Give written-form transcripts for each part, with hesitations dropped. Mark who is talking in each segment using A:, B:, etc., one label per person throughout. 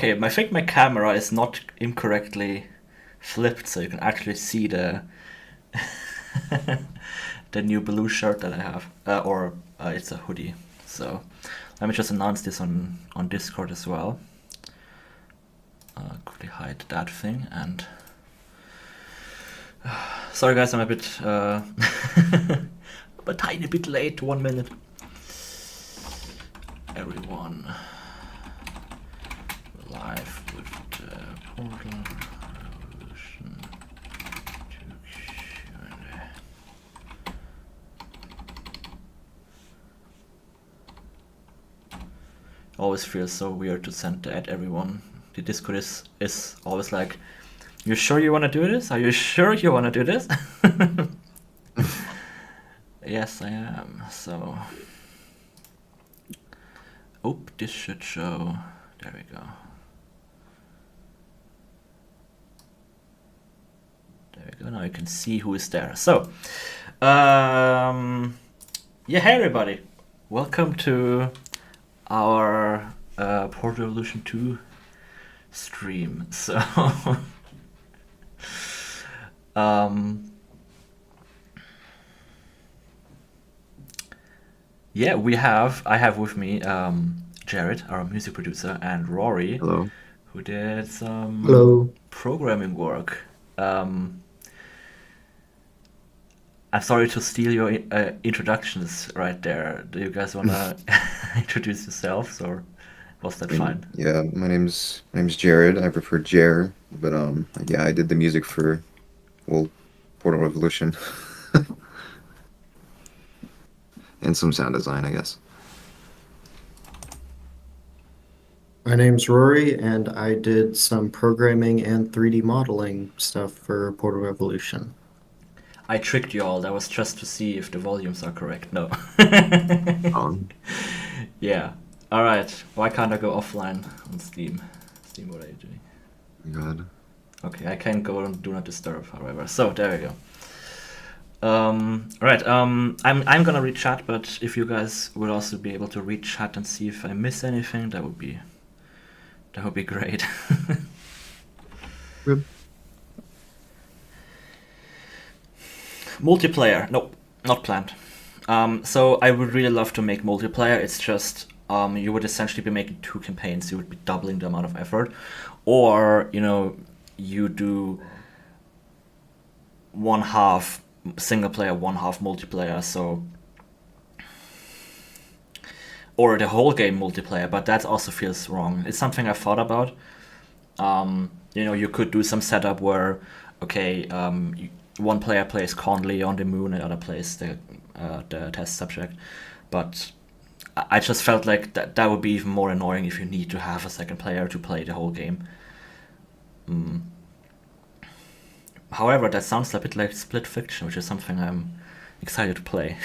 A: Okay, I think my camera is not incorrectly flipped, so you can actually see the the new blue shirt that I have, or it's a hoodie. So let me just announce this on Discord as well. Quickly hide that thing and. Sorry guys, I'm a bit a tiny bit late. 1 minute. Everyone live with the Portal Revolution 2 Q&A. Always feels so weird to send at everyone. The Discord is always like, you sure you want to do this? Are you sure you want to do this? Yes, I am. So, this should show. There we go. There we go. Now you can see who is there. So, yeah, hey everybody. Welcome to our Portal Revolution 2 stream. So, yeah, I have with me Jared, our music producer, and Rory,
B: Hello.
A: who did some
C: Hello.
A: programming work. I'm sorry to steal your introductions right there. Do you guys want to introduce yourselves, or was that fine?
B: Yeah, my name's Jared. I prefer Jer, but yeah, I did the music for Portal Revolution and some sound design, I guess.
C: My name's Rory, and I did some programming and 3D modeling stuff for Portal Revolution.
A: I tricked you all. That was just to see if the volumes are correct. No.
B: Um,
A: Yeah. All right. Why can't I go offline on Steam? Steam, what are you doing?
B: God.
A: Okay, I can go on Do Not Disturb, however. So there we go. Right. I'm gonna read chat, but if you guys would also be able to read chat and see if I miss anything, that would be great.
B: Good.
A: Multiplayer, nope, not planned. So I would really love to make multiplayer. It's just you would essentially be making 2 campaigns. You would be doubling the amount of effort, or you do 1/2 single player, 1/2 multiplayer. So, or the whole game multiplayer. But that also feels wrong. It's something I've thought about. You could do some setup where, okay, one player plays Conley on the moon and the other plays the test subject. But I just felt like that would be even more annoying if you need to have a second player to play the whole game. However, that sounds a bit like Split Fiction, which is something I'm excited to play.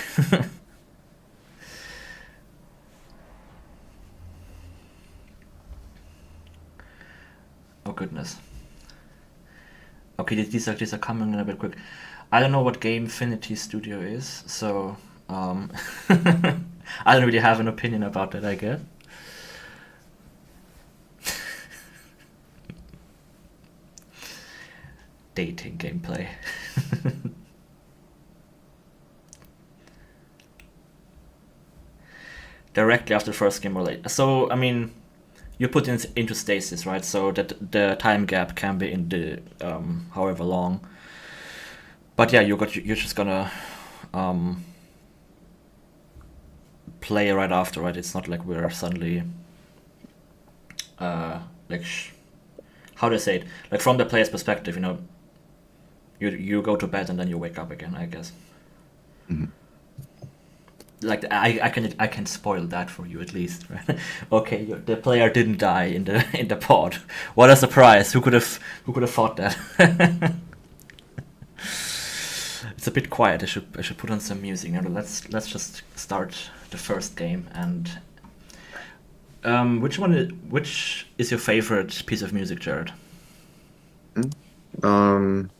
A: Oh goodness. Okay, these are coming in a bit quick. I don't know what Gamefinity Studio is, so I don't really have an opinion about that, I guess. Dating gameplay. Directly after the first game or late. So, I mean, you put it into stasis, right? So that the time gap can be in the however long. But yeah, you're just gonna play right after, right? It's not like we're suddenly like how do I say it? Like from the player's perspective, you go to bed and then you wake up again, I guess.
B: Mhm.
A: Like I can spoil that for you at least, right? Okay, the player didn't die in the pod. What a surprise! Who could have thought that? It's a bit quiet. I should put on some music. Let's just start the first game. And which is your favorite piece of music, Jared?
B: Um,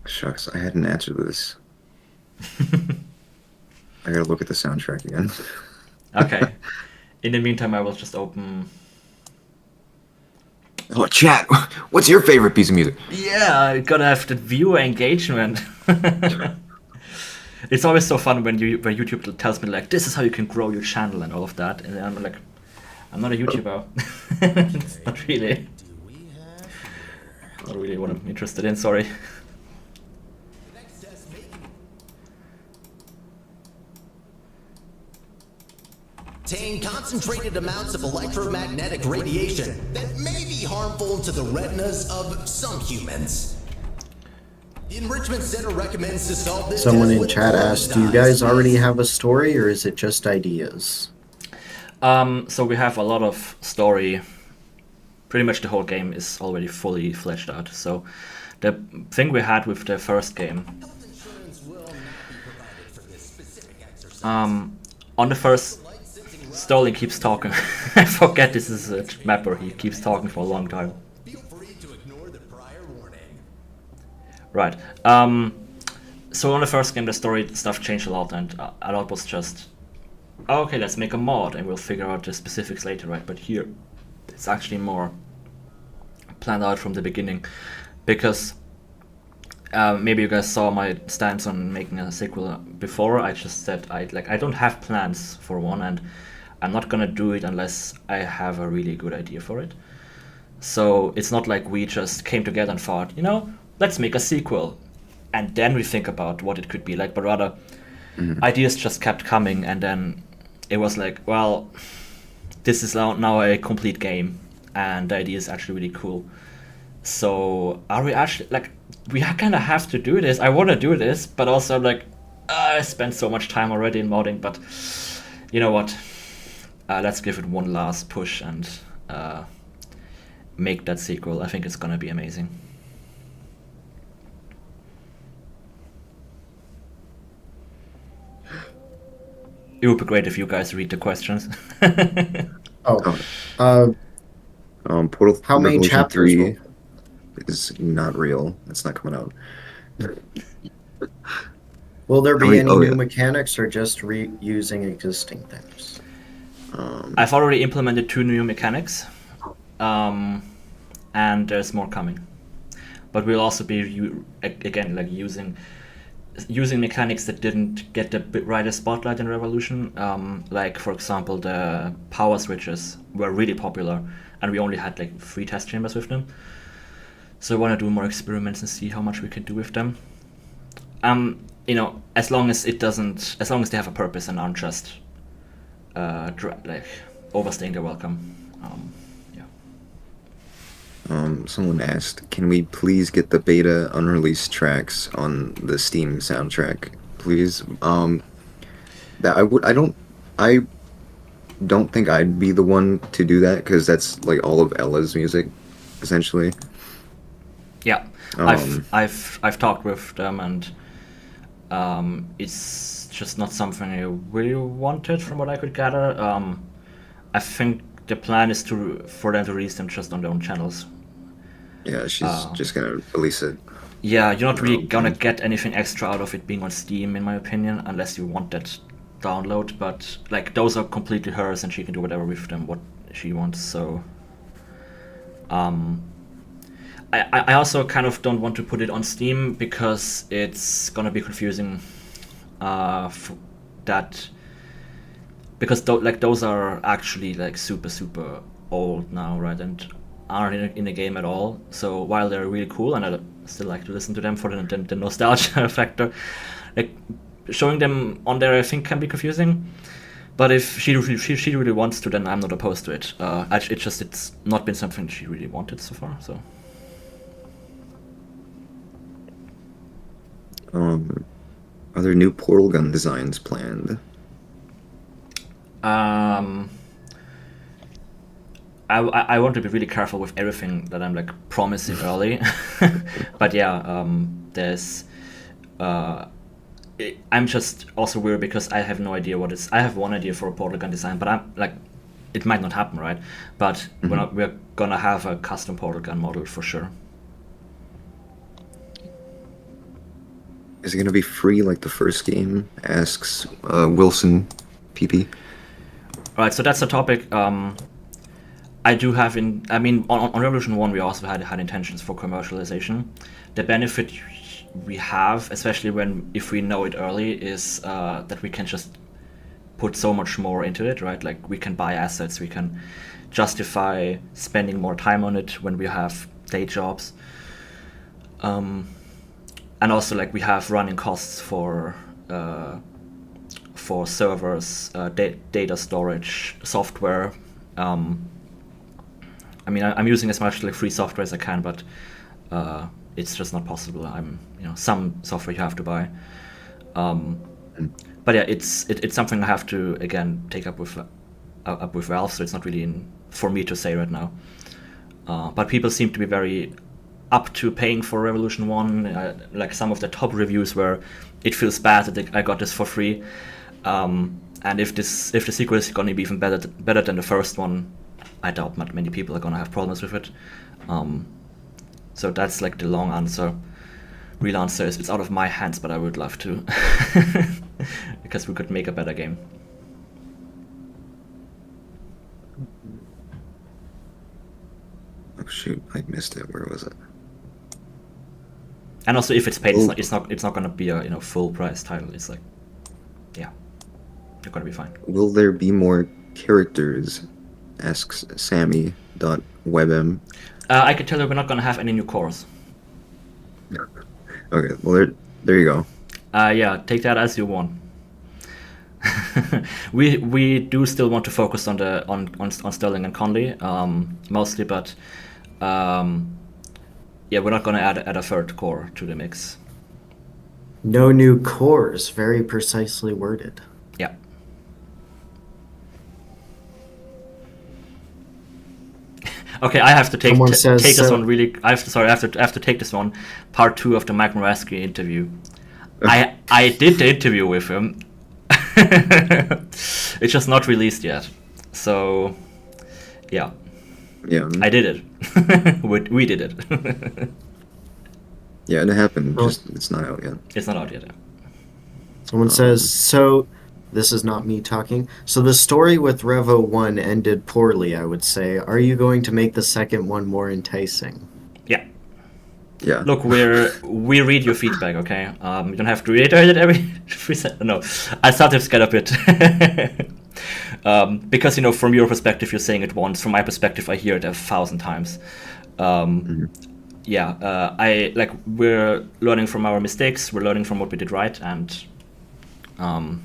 B: Shucks, I had an answer to this. I gotta look at the soundtrack again.
A: Okay. In the meantime, I will just open
B: Oh, chat. What's your favorite piece of music?
A: Yeah, you gotta have that viewer engagement. It's always so fun when YouTube tells me like, this is how you can grow your channel and all of that, and I'm like, I'm not a YouTuber. It's not really. Not really what I'm interested in. Sorry.
D: Contain concentrated amounts of electromagnetic radiation that may be harmful to the retinas of some humans. The Enrichment Center recommends to solve this
C: Someone
D: test
C: in
D: with
C: chat
D: all
C: asked, do you
D: dyes
C: guys already
D: used.
C: have a story or is it just ideas?
A: So we have a lot of story. Pretty much the whole game is already fully fleshed out. So the thing we had with the first game,
D: Health insurance will not be provided for this specific exercise.
A: on the first,
D: Light sensing
A: Sterling keeps talking. I forget this is a mapper. He keeps talking for a long time.
D: feel free to ignore the prior warning.
A: Right. So on the first game, the story stuff changed a lot, and a lot was just, oh, okay, let's make a mod, and we'll figure out the specifics later, right? But here, it's actually more planned out from the beginning, because maybe you guys saw my stance on making a sequel before. I just said I don't have plans for one, and I'm not gonna do it unless I have a really good idea for it. So it's not like we just came together and thought, let's make a sequel, and then we think about what it could be like, but rather ideas just kept coming, and then it was like, well, this is now a complete game, and the idea is actually really cool. So are we actually like, we kind of have to do this? I want to do this, but also I'm like, I spent so much time already in modding, but you know what? Let's give it one last push and make that sequel. I think it's gonna be amazing. It would be great if you guys read the questions.
C: Oh, uh,
B: Portal
C: How many
B: Revolution
C: chapters
B: 3 is not real. It's not coming out.
C: will there
B: How
C: be
B: many-
C: any
B: oh,
C: new
B: yeah.
C: mechanics or just reusing existing things?
A: I've already implemented 2 new mechanics, and there's more coming. But we'll also be again like using mechanics that didn't get the brighter spotlight in Revolution. Like for example, the power switches were really popular, and we only had like 3 test chambers with them. So I want to do more experiments and see how much we can do with them. As long as they have a purpose and aren't just like overstaying their welcome.
B: Someone asked, can we please get the beta unreleased tracks on the Steam soundtrack, please? I don't think I'd be the one to do that because that's like all of Ella's music, essentially.
A: Yeah, I've talked with them, and it's just not something I really wanted, from what I could gather. I think the plan is for them to release them just on their own channels.
B: Yeah, she's just gonna release it.
A: Yeah, you're not really gonna get anything extra out of it being on Steam, in my opinion, unless you want that download. But like, those are completely hers, and she can do whatever with them what she wants. So, I also kind of don't want to put it on Steam because it's gonna be confusing. Because those are actually like super old now, right? And aren't in the game at all. So while they're really cool, and I still like to listen to them for the nostalgia factor, like showing them on there, I think can be confusing. But if she really wants to, then I'm not opposed to it. It's not been something she really wanted so far. So.
B: Are there new portal gun designs planned?
A: I want to be really careful with everything that I'm like promising early, but yeah, there's. I'm just also weird because I have no idea what it's. I have one idea for a portal gun design, but I'm like, it might not happen, right? But we're gonna have a custom portal gun model for sure.
B: Is it gonna be free like the first game? Asks Wilson PP.
A: Right, so that's the topic. I do have I mean, on Revolution 1, we also had intentions for commercialization. The benefit we have, especially if we know it early, is that we can just put so much more into it, right? Like, we can buy assets, we can justify spending more time on it when we have day jobs. And also, like, we have running costs for servers, data storage, software. I mean, I'm using as much like free software as I can, but it's just not possible. Some software you have to buy. But yeah, it's something I have to again take up with Valve, so it's not really for me to say right now. But people seem to be very up to paying for Revolution 1. Like, some of the top reviews were, it feels bad that I got this for free. And if the sequel is going to be even better than the first one, I doubt not many people are going to have problems with it. So that's like the long answer. Real answer is it's out of my hands, but I would love to. Because we could make a better game.
B: Oh shoot, I missed it. Where was it?
A: And also, if it's paid, it's not going to be a full price title. It's like, yeah, you're going to be fine.
B: Will there be more characters? Asks Sammy.webm.
A: I can tell you we're not going to have any new cores.
B: Okay, well there you go.
A: Yeah, take that as you want. we do still want to focus on Sterling and Conley, mostly, but yeah, we're not going to add a third core to the mix.
C: No new cores, very precisely worded.
A: Yeah. Okay, I have to take this one really. I have to take this one. Part 2 of the Mike Moraski interview. I did the interview with him. It's just not released yet. So, yeah.
B: Yeah.
A: I did it. we did it.
B: Yeah, it happened. Just it's not out yet.
A: It's not out yet.
C: Someone says, so this is not me talking. So the story with Revo 1 ended poorly, I would say. Are you going to make the second one more enticing?
A: Yeah.
B: Yeah.
A: Look, we read your feedback, okay? You don't have to reiterate it every 3 seconds. No, I sometimes get a bit. Because, from your perspective, you're saying it once. From my perspective, I hear it 1,000 times. Yeah, we're learning from our mistakes. We're learning from what we did right, and I'll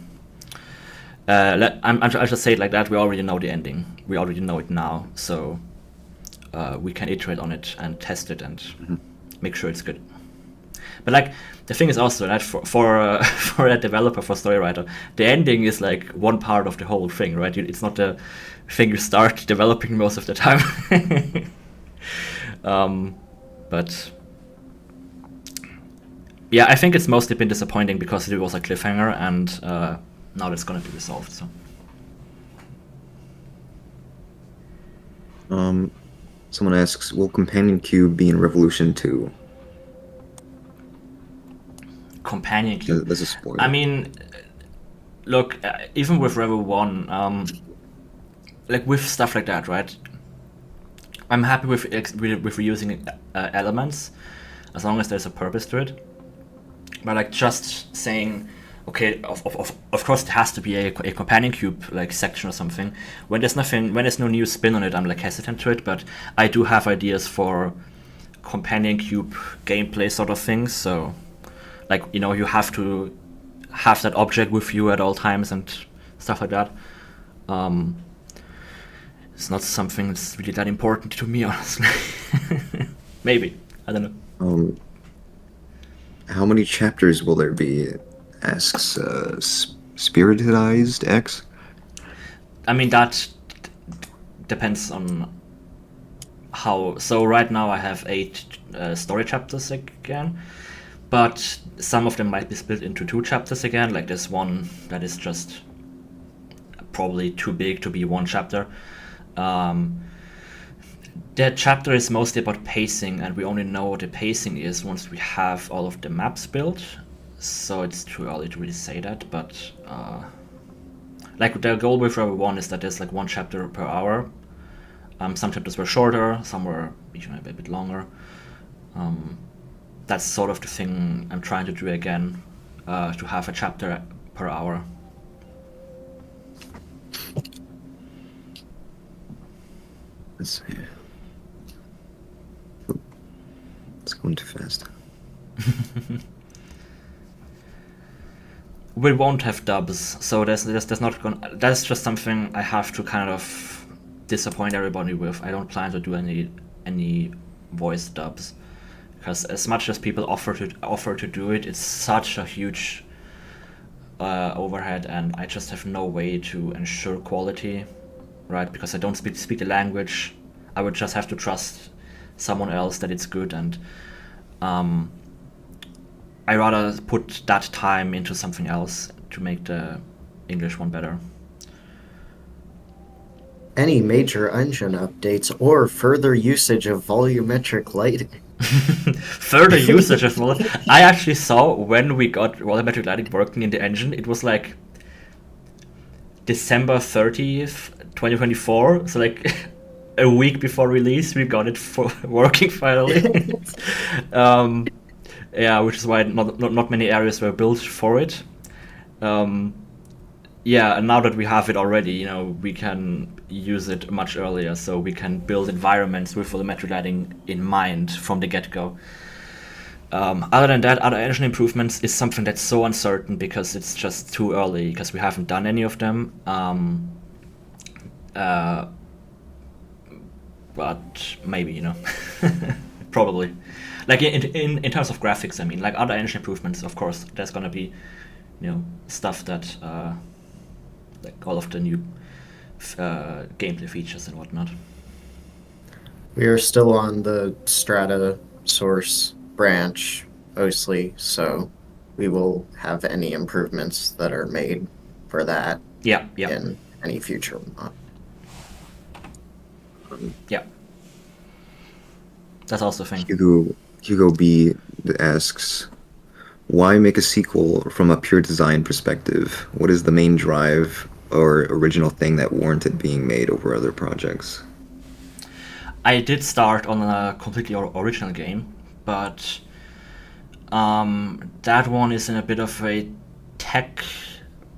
A: just say it like that. We already know the ending. We already know it now, so we can iterate on it and test it and make sure it's good. But the thing is also that for a developer, for story writer, the ending is like one part of the whole thing, right? It's not the thing you start developing most of the time. But yeah, I think it's mostly been disappointing because it was a cliffhanger, and now it's going to be resolved. So.
B: Someone asks, will Companion Cube be in Revolution 2?
A: Companion Cube.
B: That's a spoiler.
A: I mean, look, even with Revo 1, with stuff like that, right? I'm happy with reusing elements, as long as there's a purpose to it. But just saying, okay, of course it has to be a companion cube section or something. When there's no new spin on it, I'm hesitant to it. But I do have ideas for companion cube gameplay sort of things. So, you have to have that object with you at all times and stuff like that. It's not something that's really that important to me, honestly. Maybe. I don't know.
B: How many chapters will there be? Asks Spiritedized X.
A: I mean, that depends on how. So right now I have 8 story chapters again, but some of them might be split into 2 chapters again. Like there's one that is just probably too big to be one chapter. That chapter is mostly about pacing, and we only know what the pacing is once we have all of the maps built. So it's too early to really say that, but the goal with Revo 1 is that there's 1 chapter per hour. Some chapters were shorter, some were a bit longer. That's sort of the thing I'm trying to do again, to have a chapter per hour.
B: Let's see. It's going too fast.
A: We won't have dubs, so there's not gonna. That's just something I have to kind of disappoint everybody with. I don't plan to do any voice dubs, because as much as people offer to do it, it's such a huge overhead, and I just have no way to ensure quality, right? Because I don't speak the language. I would just have to trust someone else that it's good, and I rather put that time into something else to make the English one better.
C: Any major engine updates or further usage of volumetric lighting?
A: Further usage of I actually saw when we got volumetric lighting working in the engine, it was like December 30th, 2024. So like a week before release, we got it working finally. Yeah, which is why not many areas were built for it. Yeah, and now that we have it already, we can use it much earlier, so we can build environments with volumetric lighting in mind from the get-go. Other than that, other engine improvements is something that's so uncertain because it's just too early, because we haven't done any of them. But maybe, probably. Like in terms of graphics, I mean, like other engine improvements, of course, there's gonna be, stuff that, like all of the new gameplay features and whatnot.
C: We are still on the Strata source branch, mostly, so we will have any improvements that are made for that
A: Yeah.
C: in any future mod.
A: Yeah. That's also a thing.
B: Hugo B asks, why make a sequel from a pure design perspective? What is the main drive or original thing that warranted being made over other projects?
A: I did start on a completely original game, but that one is in a bit of a tech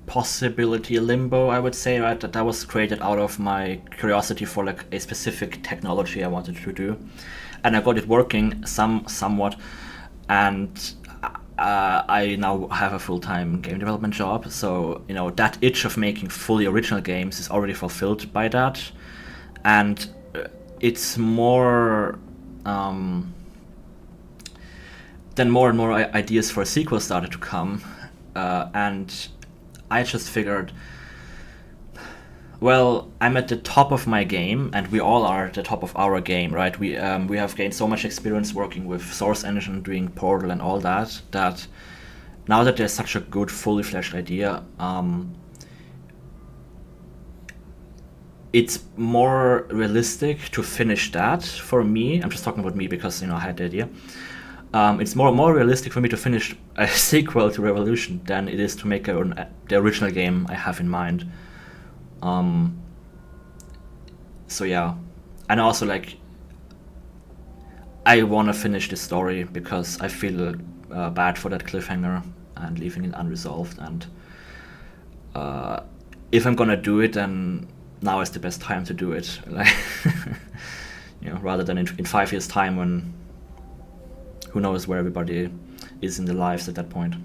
A: possibility limbo, I would say, right? That was created out of my curiosity for like a specific technology I wanted to do. And I got it working somewhat, and I now have a full-time game development job, so that itch of making fully original games is already fulfilled by that, and it's more then more and more ideas for a sequel started to come, and I just figured, well, I'm at the top of my game, and we all are at the top of our game, right? We have gained so much experience working with Source Engine, doing Portal and all that, that now that there's such a good, fully fleshed idea, it's more realistic to finish that for me. I'm just talking about me because, I had the idea. It's more realistic for me to finish a sequel to Revolution than it is to make the original game I have in mind. So yeah, and also like I want to finish the story because I feel bad for that cliffhanger and leaving it unresolved, and if I'm gonna do it, then now is the best time to do it, like rather than in 5 years time when who knows where everybody is in their lives at that point.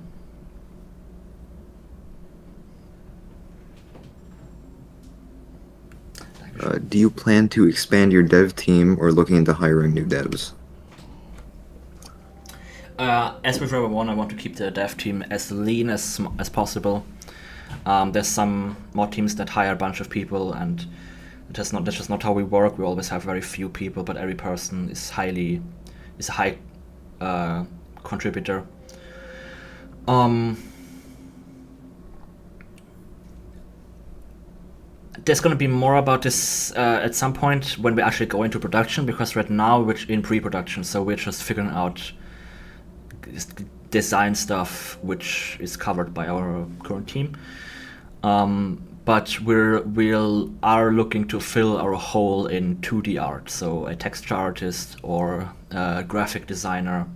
B: Do you plan to expand your dev team or looking into hiring new devs?
A: As with Revo 1, I want to keep the dev team as lean as possible. There's some mod teams that hire a bunch of people, and that's just not how we work. We always have very few people, but every person is a high contributor. There's going to be more about this at some point when we actually go into production, because right now we're in pre-production, so we're just figuring out design stuff which is covered by our current team. but are looking to fill our hole in 2D art. So a texture artist or a graphic designer,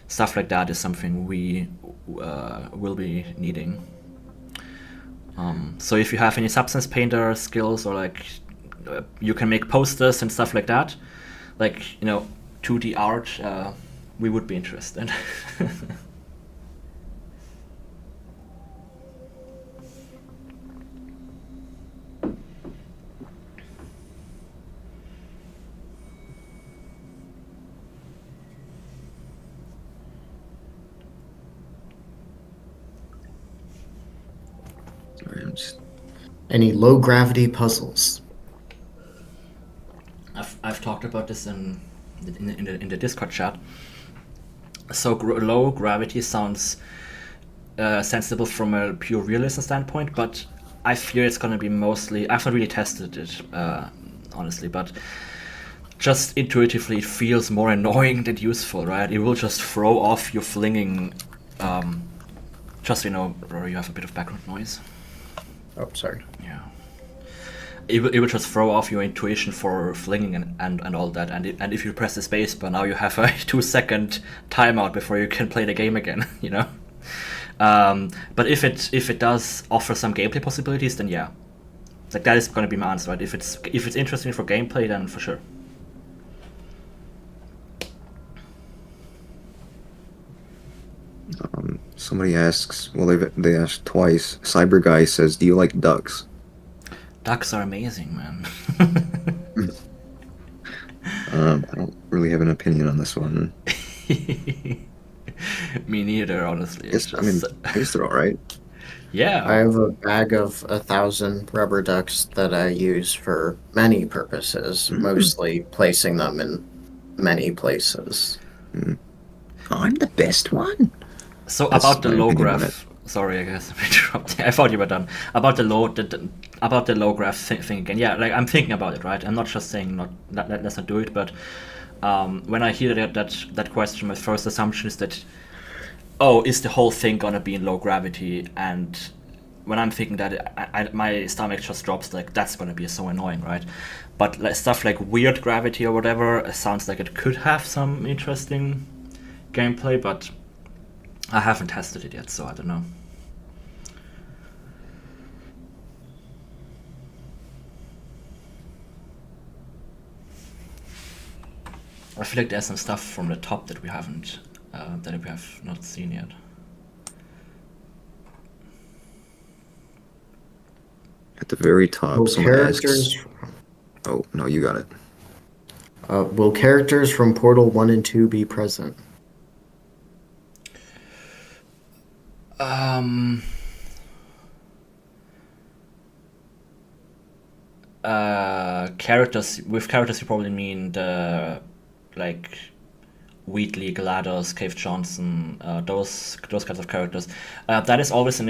A: stuff like that is something we will be needing. So if you have any substance painter skills, or like you can make posters and stuff like that, like 2D art, we would be interested.
B: Sorry, I'm just.
C: Any low gravity puzzles?
A: I've talked about this in the Discord chat. So low gravity sounds sensible from a pure realism standpoint, but I fear it's going to be mostly. I haven't really tested it, honestly, but just intuitively it feels more annoying than useful, right? It will just throw off your flinging. Just Rory, you have a bit of background noise.
C: Oh, sorry.
A: Yeah. It will just throw off your intuition for flinging and all that. And if you press the space bar, now you have a 2-second timeout before you can play the game again, But if it does offer some gameplay possibilities, then yeah. Like, that is going to be my answer, right? If it's interesting for gameplay, then for sure.
B: Somebody asks, well, they asked twice. Cyber Guy says, do you like ducks?
A: Ducks are amazing, man.
B: I don't really have an opinion on this one.
A: Me neither, honestly.
B: I guess they're all right.
A: Yeah.
C: I have a bag of 1,000 rubber ducks that I use for many purposes, mostly placing them in many places.
B: Oh, I'm the best one.
A: So
B: That's
A: about the
B: my
A: low
B: opinion on
A: graph. Sorry, I guess I'm interrupting. I thought you were done. About the low graph thing again. Yeah, like, I'm thinking about it, right? I'm not just saying let's not do it, but when I hear that question, my first assumption is that, is the whole thing gonna be in low gravity? And when I'm thinking that, my stomach just drops. Like, that's gonna be so annoying, right? But like, stuff like weird gravity or whatever, sounds like it could have some interesting gameplay, but I haven't tested it yet, so I don't know. I feel like there's some stuff from the top that we have not seen yet.
B: At the very top,
C: Will
B: someone
C: characters
B: asks. Oh no, you got it.
C: will characters from Portal 1 and 2 be present?
A: Characters you probably mean the, like, Wheatley, GLaDOS, Cave Johnson, those kinds of characters. That is always a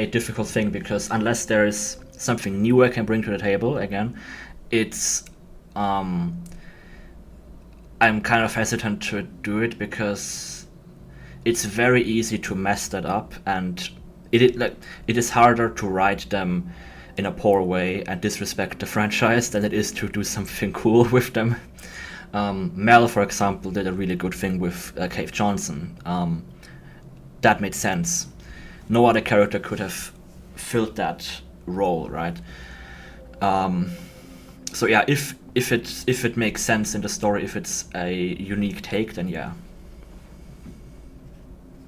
A: difficult thing, because unless there is something new I can bring to the table, again, it's I'm kind of hesitant to do it, because it's very easy to mess that up, and it is harder to write them in a poor way and disrespect the franchise than it is to do something cool with them. Mel, for example, did a really good thing with Cave Johnson. That made sense. No other character could have filled that role, right? So yeah, if it makes sense in the story, if it's a unique take, then yeah.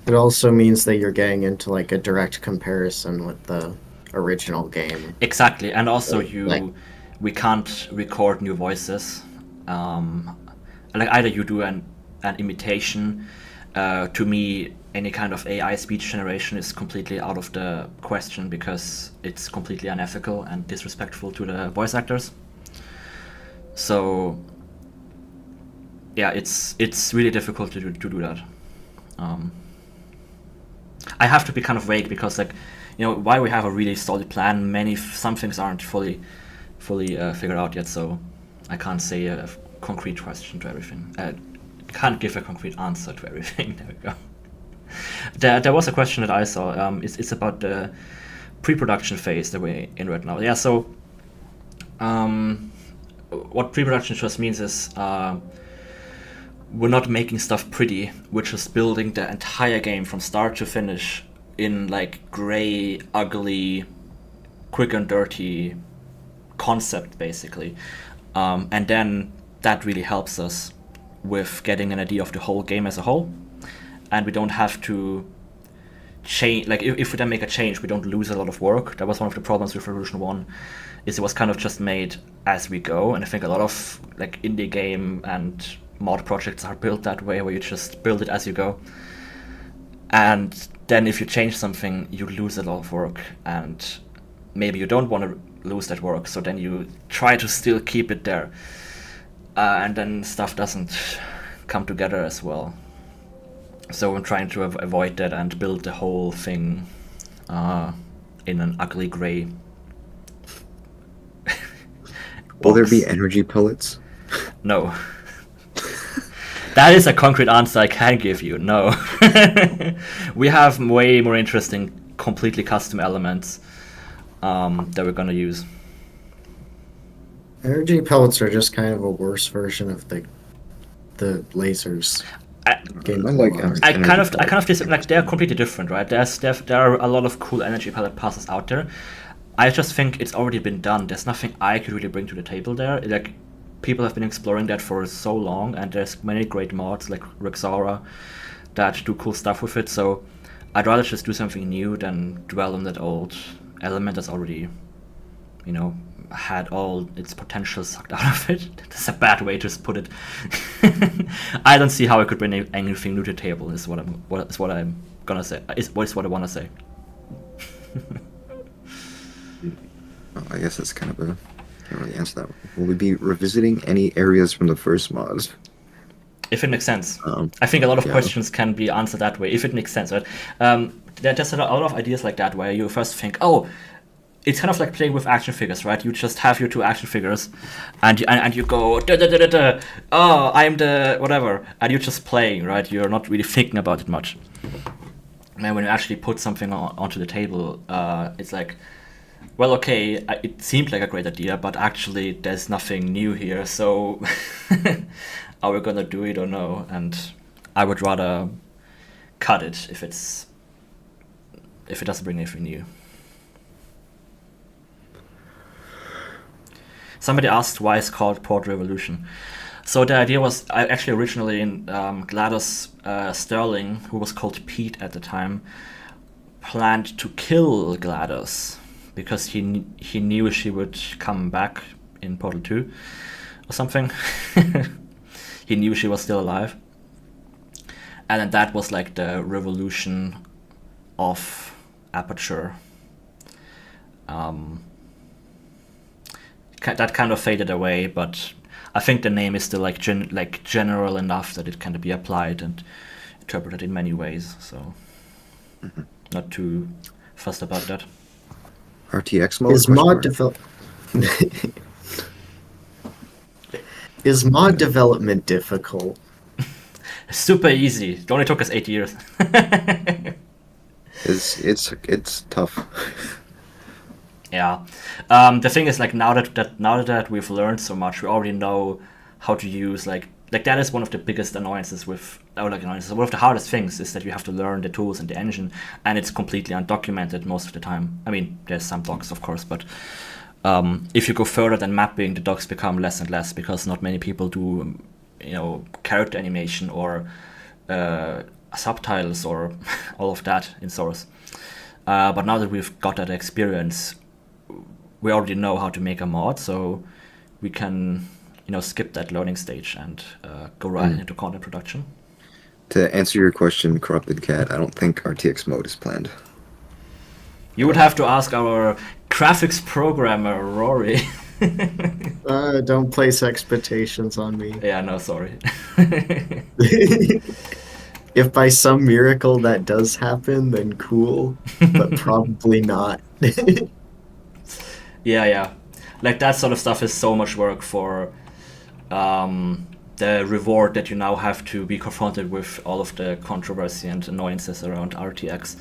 C: It also means that you're getting into like a direct comparison with the original game.
A: Exactly, and also
C: Like-
A: we can't record new voices. Like, either you do an imitation. To me, any kind of AI speech generation is completely out of the question, because it's completely unethical and disrespectful to the voice actors. So yeah, it's really difficult to do that. I have to be kind of vague, because, like, while we have a really solid plan, some things aren't fully figured out yet, so I can't say a concrete question to everything. Can't give a concrete answer to everything. There we go. There was a question that I saw. It's about the pre-production phase that we're in right now. Yeah, so what pre-production just means is we're not making stuff pretty, we're just building the entire game from start to finish in like gray, ugly, quick and dirty concept, basically. And then that really helps us with getting an idea of the whole game as a whole. And we don't have to change, like if we then make a change, we don't lose a lot of work. That was one of the problems with Revolution 1, is it was kind of just made as we go. And I think a lot of like indie game and mod projects are built that way, where you just build it as you go. And then if you change something, you lose a lot of work. And maybe you don't want to lose that work, so then you try to still keep it there. And then stuff doesn't come together as well. So I'm trying to avoid that and build the whole thing in an ugly gray
B: Will there
A: box.
B: be energy pellets?
A: No. That is a concrete answer I can give you. No. We have way more interesting, completely custom elements that we're gonna use.
C: Energy pellets are just kind of a worse version of the lasers. Game
B: I like
C: Waters.
A: I
B: energy
A: kind of
B: pellets.
A: like they're completely different, right? There are a lot of cool energy pellet passes out there. I just think it's already been done. There's nothing I could really bring to the table there. Like, people have been exploring that for so long, and there's many great mods like Rexara that do cool stuff with it. So I'd rather just do something new than dwell on that old element that's already, you know, had all its potential sucked out of it. That's a bad way to put it. I don't see how I could bring anything new to the table. Is what I'm gonna say. Is what I want to say.
B: Oh, I guess that's kind of a... Can't really answer that one. Will we be revisiting any areas from the first mod?
A: If it makes sense. I think a lot of
B: yeah.
A: questions can be answered that way, if it makes sense, right? There's a lot of ideas like that where you first think, oh, it's kind of like playing with action figures, right? You just have your two action figures, and you go, da, da, da, da, da. Oh, I'm the whatever, and you're just playing, right? You're not really thinking about it much. And when you actually put something onto the table, it's like, well, okay, it seemed like a great idea, but actually there's nothing new here, so are we gonna do it or no? And I would rather cut it if it doesn't bring anything new. Somebody asked why it's called Port Revolution. So the idea was, actually originally in GLaDOS Sterling, who was called Pete at the time, planned to kill GLaDOS because he knew she would come back in Portal 2 or something. He knew she was still alive. And then that was like the revolution of Aperture. That kind of faded away, but I think the name is still like general enough that it can be applied and interpreted in many ways. So not too fussed about that.
B: RTX mode?
C: Is Is mod development difficult?
A: Super easy. It only took us 8 years.
B: It's tough.
A: Yeah. The thing is, like, now that we've learned so much, we already know how to use like that is one of the biggest annoyances with, one of the hardest things is that you have to learn the tools and the engine, and it's completely undocumented most of the time. I mean, there's some docs, of course, but if you go further than mapping, the docs become less and less because not many people do, character animation or subtitles or all of that in Source. But now that we've got that experience, we already know how to make a mod, so we can, skip that learning stage and go right into content production.
B: To answer your question, Corrupted Cat, I don't think RTX mode is planned.
A: You would have to ask our graphics programmer, Rory.
C: Don't place expectations on me.
A: Yeah, no, sorry.
C: If by some miracle that does happen, then cool, but probably not.
A: Yeah. Like, that sort of stuff is so much work for the reward that you now have to be confronted with all of the controversy and annoyances around RTX.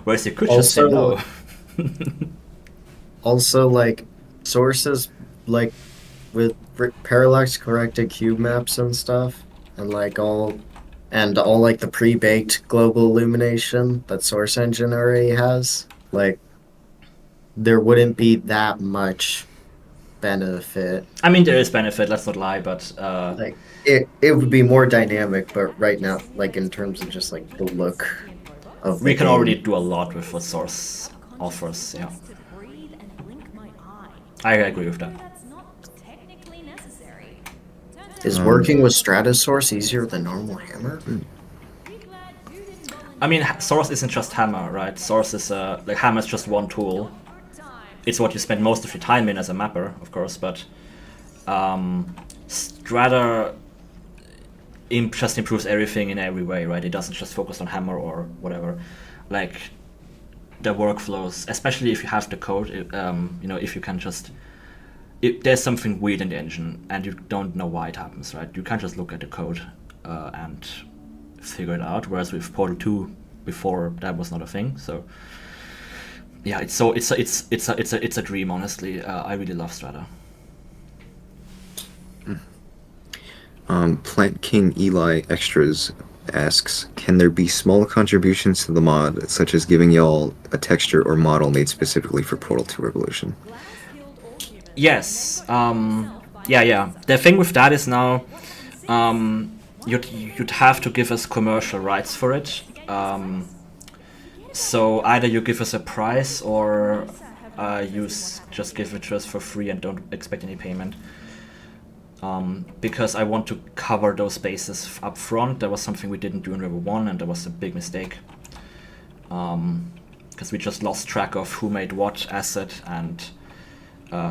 A: Whereas you could just say
C: Also-
A: no.
C: Also, like, sources, like, with parallax corrected cube maps and stuff, and all like the pre-baked global illumination that Source Engine already has, like, there wouldn't be that much benefit.
A: I mean, there is benefit, let's not lie, but
C: Like, it would be more dynamic, but right now, like, in terms of just like the look of the
A: we can
C: game,
A: already do a lot with what Source offers, yeah. I agree with that.
C: is working with Stratosource easier than normal Hammer?
A: I mean, Source isn't just Hammer, right? Source is, like, Hammer is just one tool. It's what you spend most of your time in as a mapper, of course, but Strata just improves everything in every way, right? It doesn't just focus on Hammer or whatever. Like, the workflows, especially if you have the code, you know, if you can just... If there's something weird in the engine and you don't know why it happens, right? You can't just look at the code and figure it out. Whereas with Portal 2, before that was not a thing. So yeah, it's a dream. Honestly, I really love Strata.
B: Plant King Eli Extras asks, can there be small contributions to the mod, such as giving y'all a texture or model made specifically for Portal 2 Revolution?
A: Yes. Yeah. The thing with that is now, you'd have to give us commercial rights for it. So either you give us a price or just give it to us for free and don't expect any payment. Because I want to cover those bases up front. That was something we didn't do in River 1, and that was a big mistake. Because we just lost track of who made what asset, and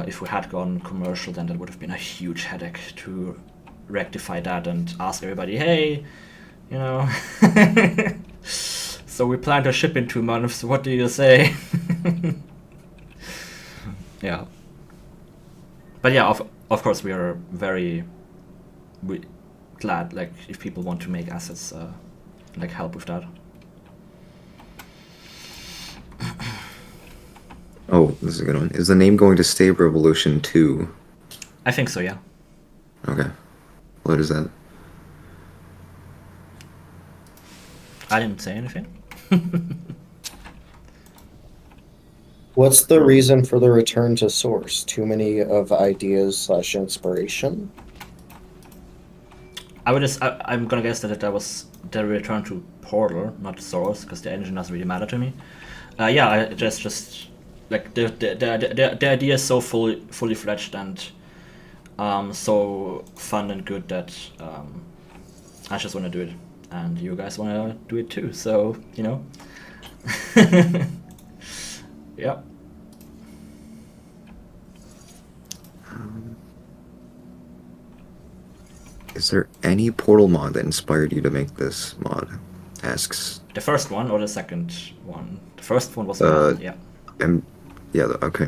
A: if we had gone commercial, then that would have been a huge headache to rectify that and ask everybody, hey, you know, so we plan to ship in 2 months, what do you say? Yeah. But yeah, of course, we are very glad, like, if people want to make assets, like, help with that.
B: Oh, this is a good one. Is the name going to stay Revolution 2?
A: I think so, yeah.
B: Okay. What is that?
A: I didn't say anything.
C: What's the reason for the return to Source? Too many of ideas/inspiration?
A: I'm gonna guess that was the return to Portal, not Source, because the engine doesn't really matter to me. Yeah, I just like the idea is so fully fledged and so fun and good that I just want to do it, and you guys want to do it too. So, you know, yeah.
B: Is there any Portal mod that inspired you to make this mod? Asks.
A: The first one or the second one? The first one was yeah.
B: Yeah. Okay.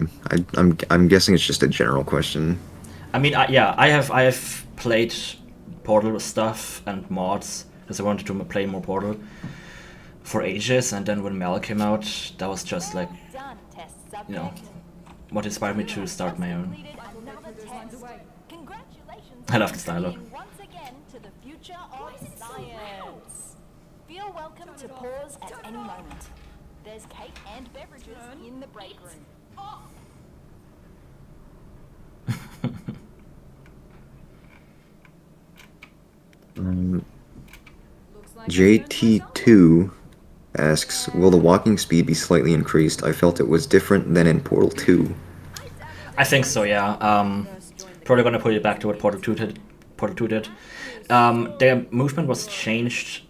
B: I'm guessing it's just a general question.
A: I mean, yeah, I have played Portal stuff and mods because I wanted to play more Portal for ages, and then when Mel came out, that was just like, you know, what inspired me to start my own. I love this dialogue.
E: Once again to the future of science. Feel welcome to pause at any moment. There's cake and beverages in the break room.
B: JT2 asks, will the walking speed be slightly increased? I felt it was different than in Portal 2.
A: I think so, yeah. Probably gonna put it back to what Portal 2 did. Their movement was changed.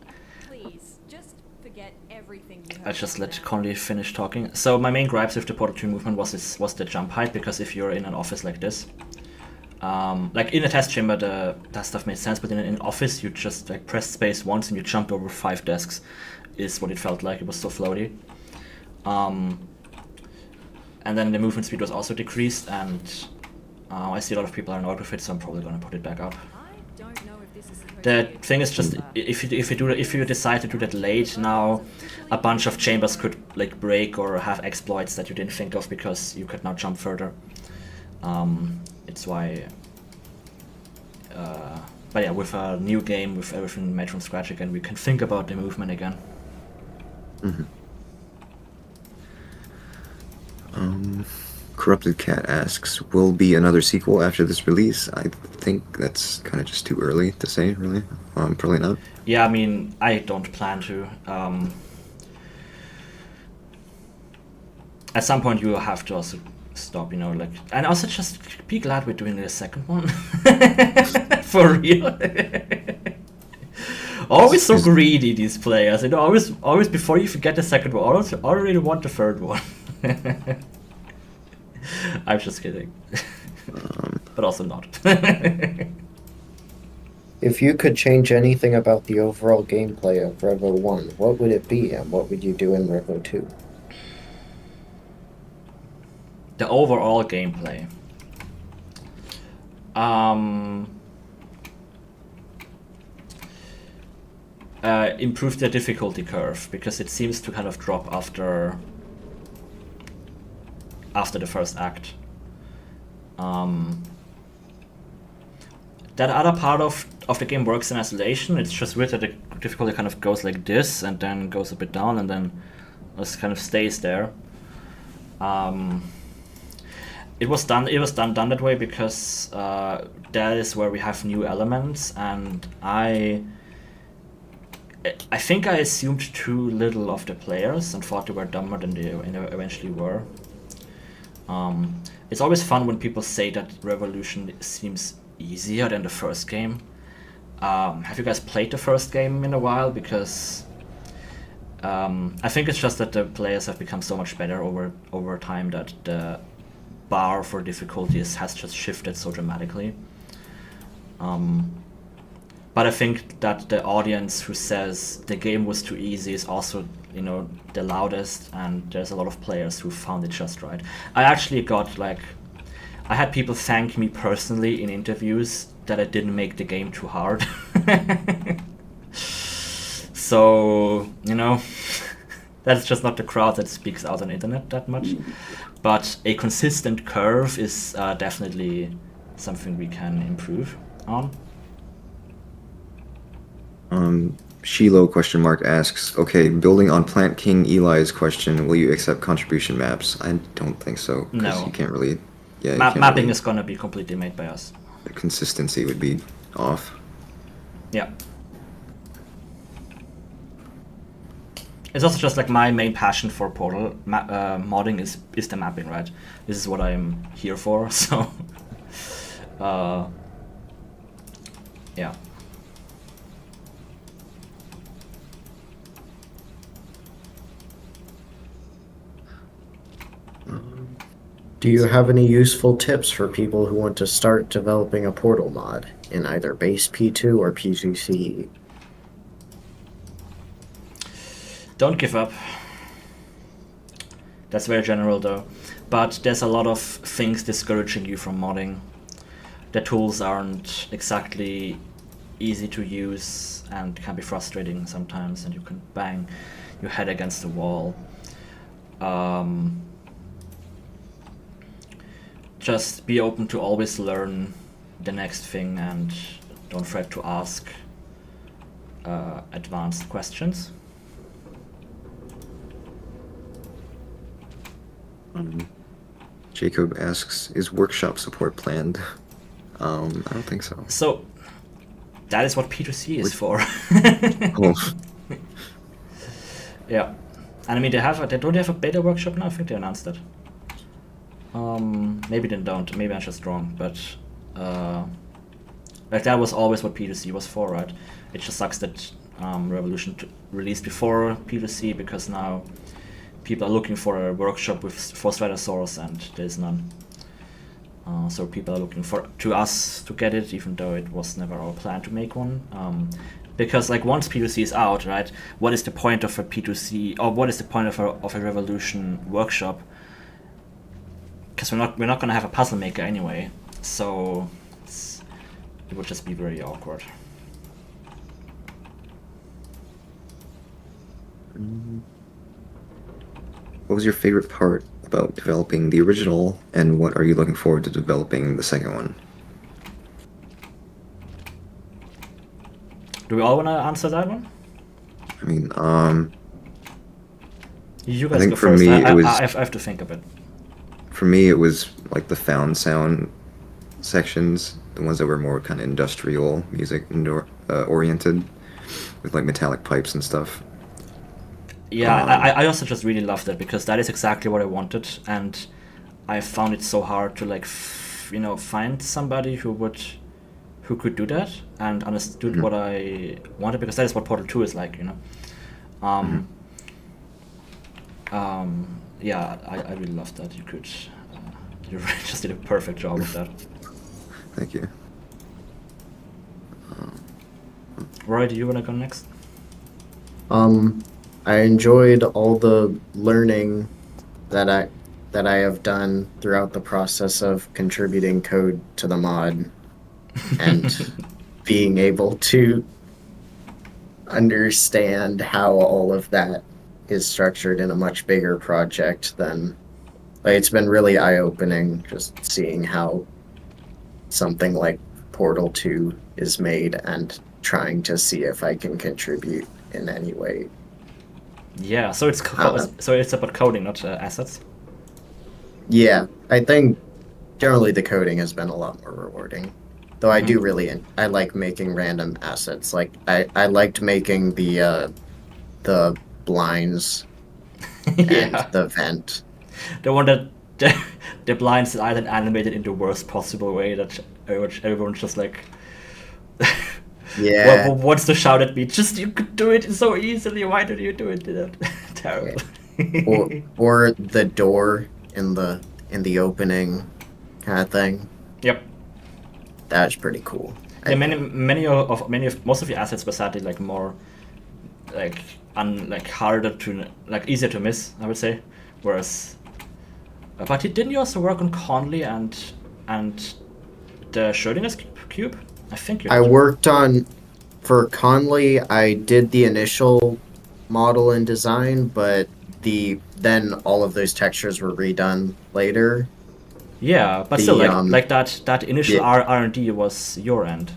F: Please, just forget everything you
A: I just let Conley finish talking. So my main gripes with the Portal 2 movement was the jump height, because if you're in an office like this, like in a test chamber, that stuff made sense, but in an office, you just like press space once and you jumped over 5 desks, is what it felt like. It was so floaty. And then the movement speed was also decreased, and I see a lot of people are annoyed with it, so I'm probably gonna put it back up. The thing is just, if you decide to do that late now, a bunch of chambers could like break or have exploits that you didn't think of because you could now jump further. It's why. But yeah, with a new game, with everything made from scratch again, we can think about the movement again.
B: Corrupted Cat asks, will be another sequel after this release? I think that's kind of just too early to say, really. Probably not.
A: Yeah, I mean, I don't plan to. At some point, you will have to also stop, like, and also just be glad we're doing the second one. For real. Always so greedy, these players. Always before you forget the second one, already want the third one. I'm just kidding. But also not.
C: If you could change anything about the overall gameplay of Revo 1, what would it be, and what would you do in Revo 2?
A: The overall gameplay. Improve the difficulty curve, because it seems to kind of drop after the first act. That other part of the game works in isolation. It's just weird that the difficulty kind of goes like this and then goes a bit down and then just kind of stays there. It was done that way because that is where we have new elements, and I think I assumed too little of the players and thought they were dumber than they eventually were. It's always fun when people say that Revolution seems easier than the first game. Have you guys played the first game in a while? Because I think it's just that the players have become so much better over time that the bar for difficulties has just shifted so dramatically. But I think that the audience who says the game was too easy is also, the loudest, and there's a lot of players who found it just right. I actually got, I had people thank me personally in interviews that I didn't make the game too hard. So, that's just not the crowd that speaks out on the internet that much. But a consistent curve is definitely something we can improve on.
B: Shiloh ? Asks, okay, building on Plant King Eli's question, will you accept contribution maps? I don't think so, because
A: No.
B: you can't really... Yeah,
A: Mapping is going to be completely made by us.
B: The consistency would be off.
A: Yeah. It's also just my main passion for Portal modding is the mapping, right? This is what I'm here for, so... yeah.
C: Do you have any useful tips for people who want to start developing a Portal mod in either base P2 or PGCE?
A: Don't give up. That's very general though. But there's a lot of things discouraging you from modding. The tools aren't exactly easy to use and can be frustrating sometimes, and you can bang your head against the wall. Just be open to always learn the next thing, and don't fret to ask advanced questions.
B: Jacob asks, is workshop support planned? I don't think so.
A: So, that is what P2C is for.
B: Oh.
A: Yeah. And I mean, don't they have a beta workshop now? I think they announced that. Maybe they don't. Maybe I'm just wrong. But that was always what P2C was for, right? It just sucks that Revolution released before P2C, because now people are looking for a workshop for Stratosaurus, and there's none. So people are looking to us to get it, even though it was never our plan to make one. Because once P2C is out, right? What is the point of a P2C, or what is the point of a Revolution workshop? Because we're not going to have a puzzle maker anyway, so it would just be very awkward.
B: what was your favorite part about developing the original, and what are you looking forward to developing the second one?
A: Do we all want to answer that one?
B: I mean,
A: You
B: I
A: guys
B: think
A: go
B: for
A: first.
B: me, it was
A: I have to think a bit.
B: for me it was like the found sound sections, the ones that were more kind of industrial music oriented, with like metallic pipes and stuff.
A: Yeah,
B: Um,
A: I also just really loved it because that is exactly what I wanted, and I found it so hard to like, find somebody who could do that and understood what I wanted, because that is what Portal 2 is like, Um, yeah, I really loved that. You could, you just did a perfect job of that.
B: Thank you.
A: Roy, do you want to go next?
C: I enjoyed all the learning that I have done throughout the process of contributing code to the mod and being able to understand how all of that is structured in a much bigger project than like it's been really eye-opening just seeing how something like Portal 2 is made and trying to see if I can contribute in any way.
A: Yeah, so so it's about coding, not assets.
C: Yeah, I think generally the coding has been a lot more rewarding. Though I do really I like making random assets. Like I liked making the blinds and
A: Yeah,
C: the vent.
A: the one that the blinds are then animated in the worst possible way that everyone's just like
C: Yeah.
A: wants to shout at me. Just you could do it so easily. Why did you do it? Terrible.
C: or the door in the opening kind of thing.
A: Yep.
C: That was pretty cool.
A: Yeah, most of the assets were sadly like more like harder to like easier to miss, I would say. Whereas, but didn't you also work on Conley and the Schrodinger's cube? I think you
C: I
A: did.
C: worked on for Conley. I did the initial model and design, but then all of those textures were redone later.
A: Yeah, but
C: The,
A: still, like that initial
C: yeah.
A: R&D was your end.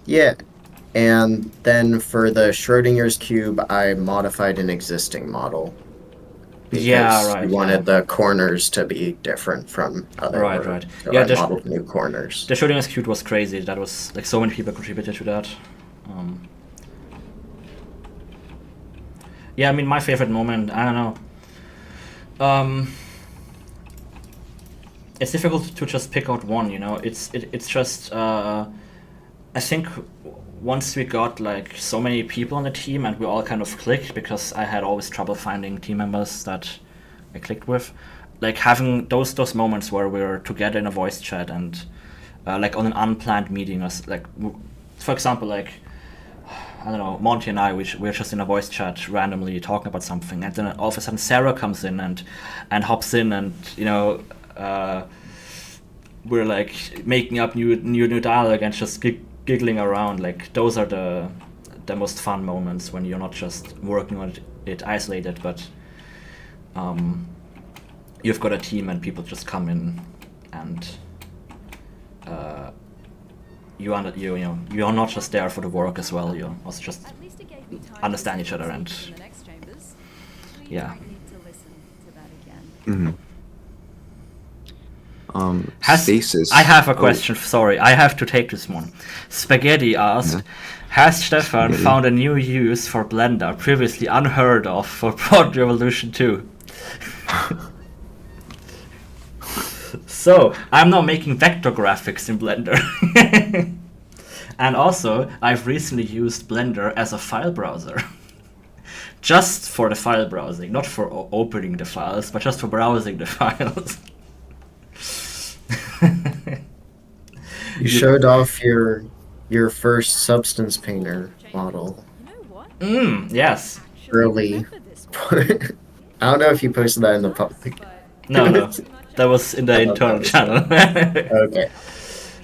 C: Yeah, and then for the Schrodinger's cube, I modified an existing model because
A: Yeah, right.
C: we wanted the corners to be different from how they
A: Right,
C: were.
A: right.
C: So
A: Yeah,
C: I modeled new corners.
A: The Schrodinger's cube was crazy. That was like so many people contributed to that. Yeah, I mean, my favorite moment, I don't know. It's difficult to just pick out one, It's just I think once we got like so many people on the team and we all kind of clicked, because I had always trouble finding team members that I clicked with, like having those moments where we're together in a voice chat and like on an unplanned meeting, or like for example, like I don't know, Monty and I, we're just in a voice chat randomly talking about something, and then all of a sudden Sarah comes in and hops in, and we're like making up new dialogue and just giggling around. Like those are the most fun moments when you're not just working on it isolated, but you've got a team and people just come in and you're not just there for the work as well. You also just
F: At least it gave me time
A: understand
F: to
A: each other
F: listen
A: and
F: in the next chambers. We
A: yeah.
F: might need to listen to that again.
B: Stasis.
A: I have a
B: Oh,
A: question. Sorry, I have to take this one. Spaghetti asked, has Stefan
B: Spaghetti.
A: found a new use for Blender previously unheard of for Prod Revolution 2? So, I'm now making vector graphics in Blender. And also, I've recently used Blender as a file browser. Just for the file browsing, not for opening the files, but just for browsing the files.
C: You showed off your first Substance Painter model
F: You know what?
A: Yes.
F: Actually
C: early.
F: remember this one,
C: I don't know if you posted that in the public.
F: but
A: No. That was in the
C: I thought
A: internal
C: that was
A: channel.
C: Okay.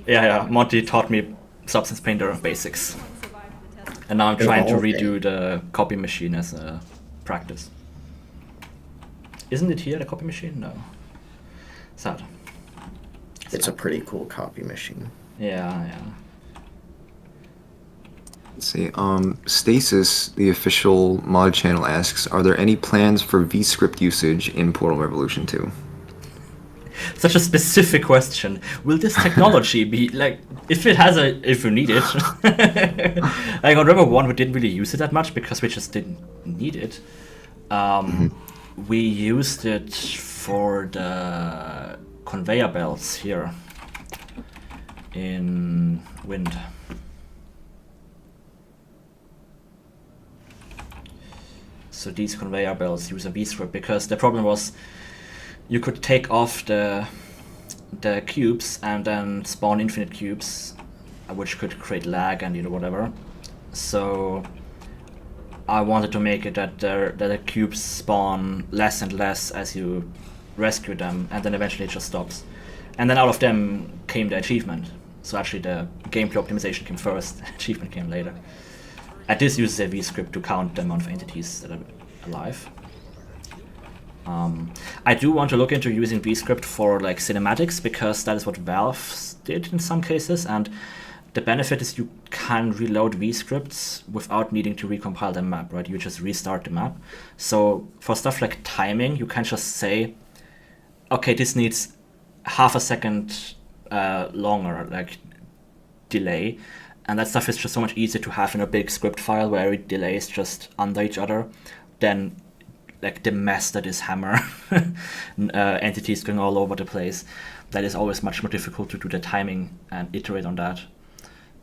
A: Yeah. Monty taught me Substance Painter basics. And now I'm
C: Oh,
A: trying to
C: okay.
A: redo the copy machine as a practice. Isn't it here, the copy machine? No. Sad.
C: It's a pretty cool copy machine.
A: Yeah, yeah.
B: Let's see. Stasis, the official mod channel, asks, "Are there any plans for VScript usage in Portal Revolution 2?"
A: Such a specific question. Will this technology be like, if we need it? Like on Rebel 1 we didn't really use it that much because we just didn't need it. We used it for the conveyor belts here in Wind. So these conveyor belts use a VScript because the problem was you could take off the cubes and then spawn infinite cubes, which could create lag and whatever. So I wanted to make it that the cubes spawn less and less as you rescue them, and then eventually it just stops. And then out of them came the achievement. So actually the gameplay optimization came first, the achievement came later. And this uses a VScript to count the amount of entities that are alive. I do want to look into using VScript for like cinematics because that is what Valve did in some cases, and the benefit is you can reload VScripts without needing to recompile the map, right? You just restart the map. So for stuff like timing, you can just say, okay, this needs half a second longer, like delay, and that stuff is just so much easier to have in a big script file where every delay is just under each other than like the mess that is Hammer, entities going all over the place. That is always much more difficult to do the timing and iterate on that.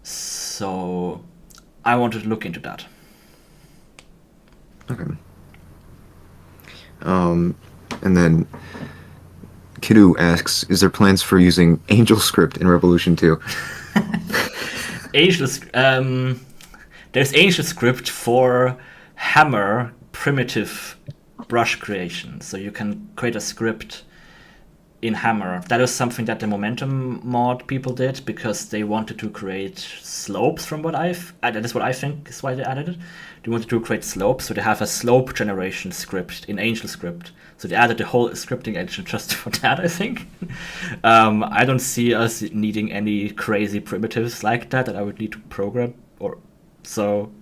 A: So I wanted to look into that.
B: Okay. And then Kidu asks, "Is there plans for using AngelScript in Revolution 2?"
A: There's AngelScript for Hammer primitive brush creation. So you can create a script in Hammer. That was something that the Momentum mod people did because they wanted to create slopes from what that is what I think is why they added it. They wanted to create slopes, so they have a slope generation script in AngelScript. So they added the whole scripting engine just for that, I think. I don't see us needing any crazy primitives like that I would need to program, or so.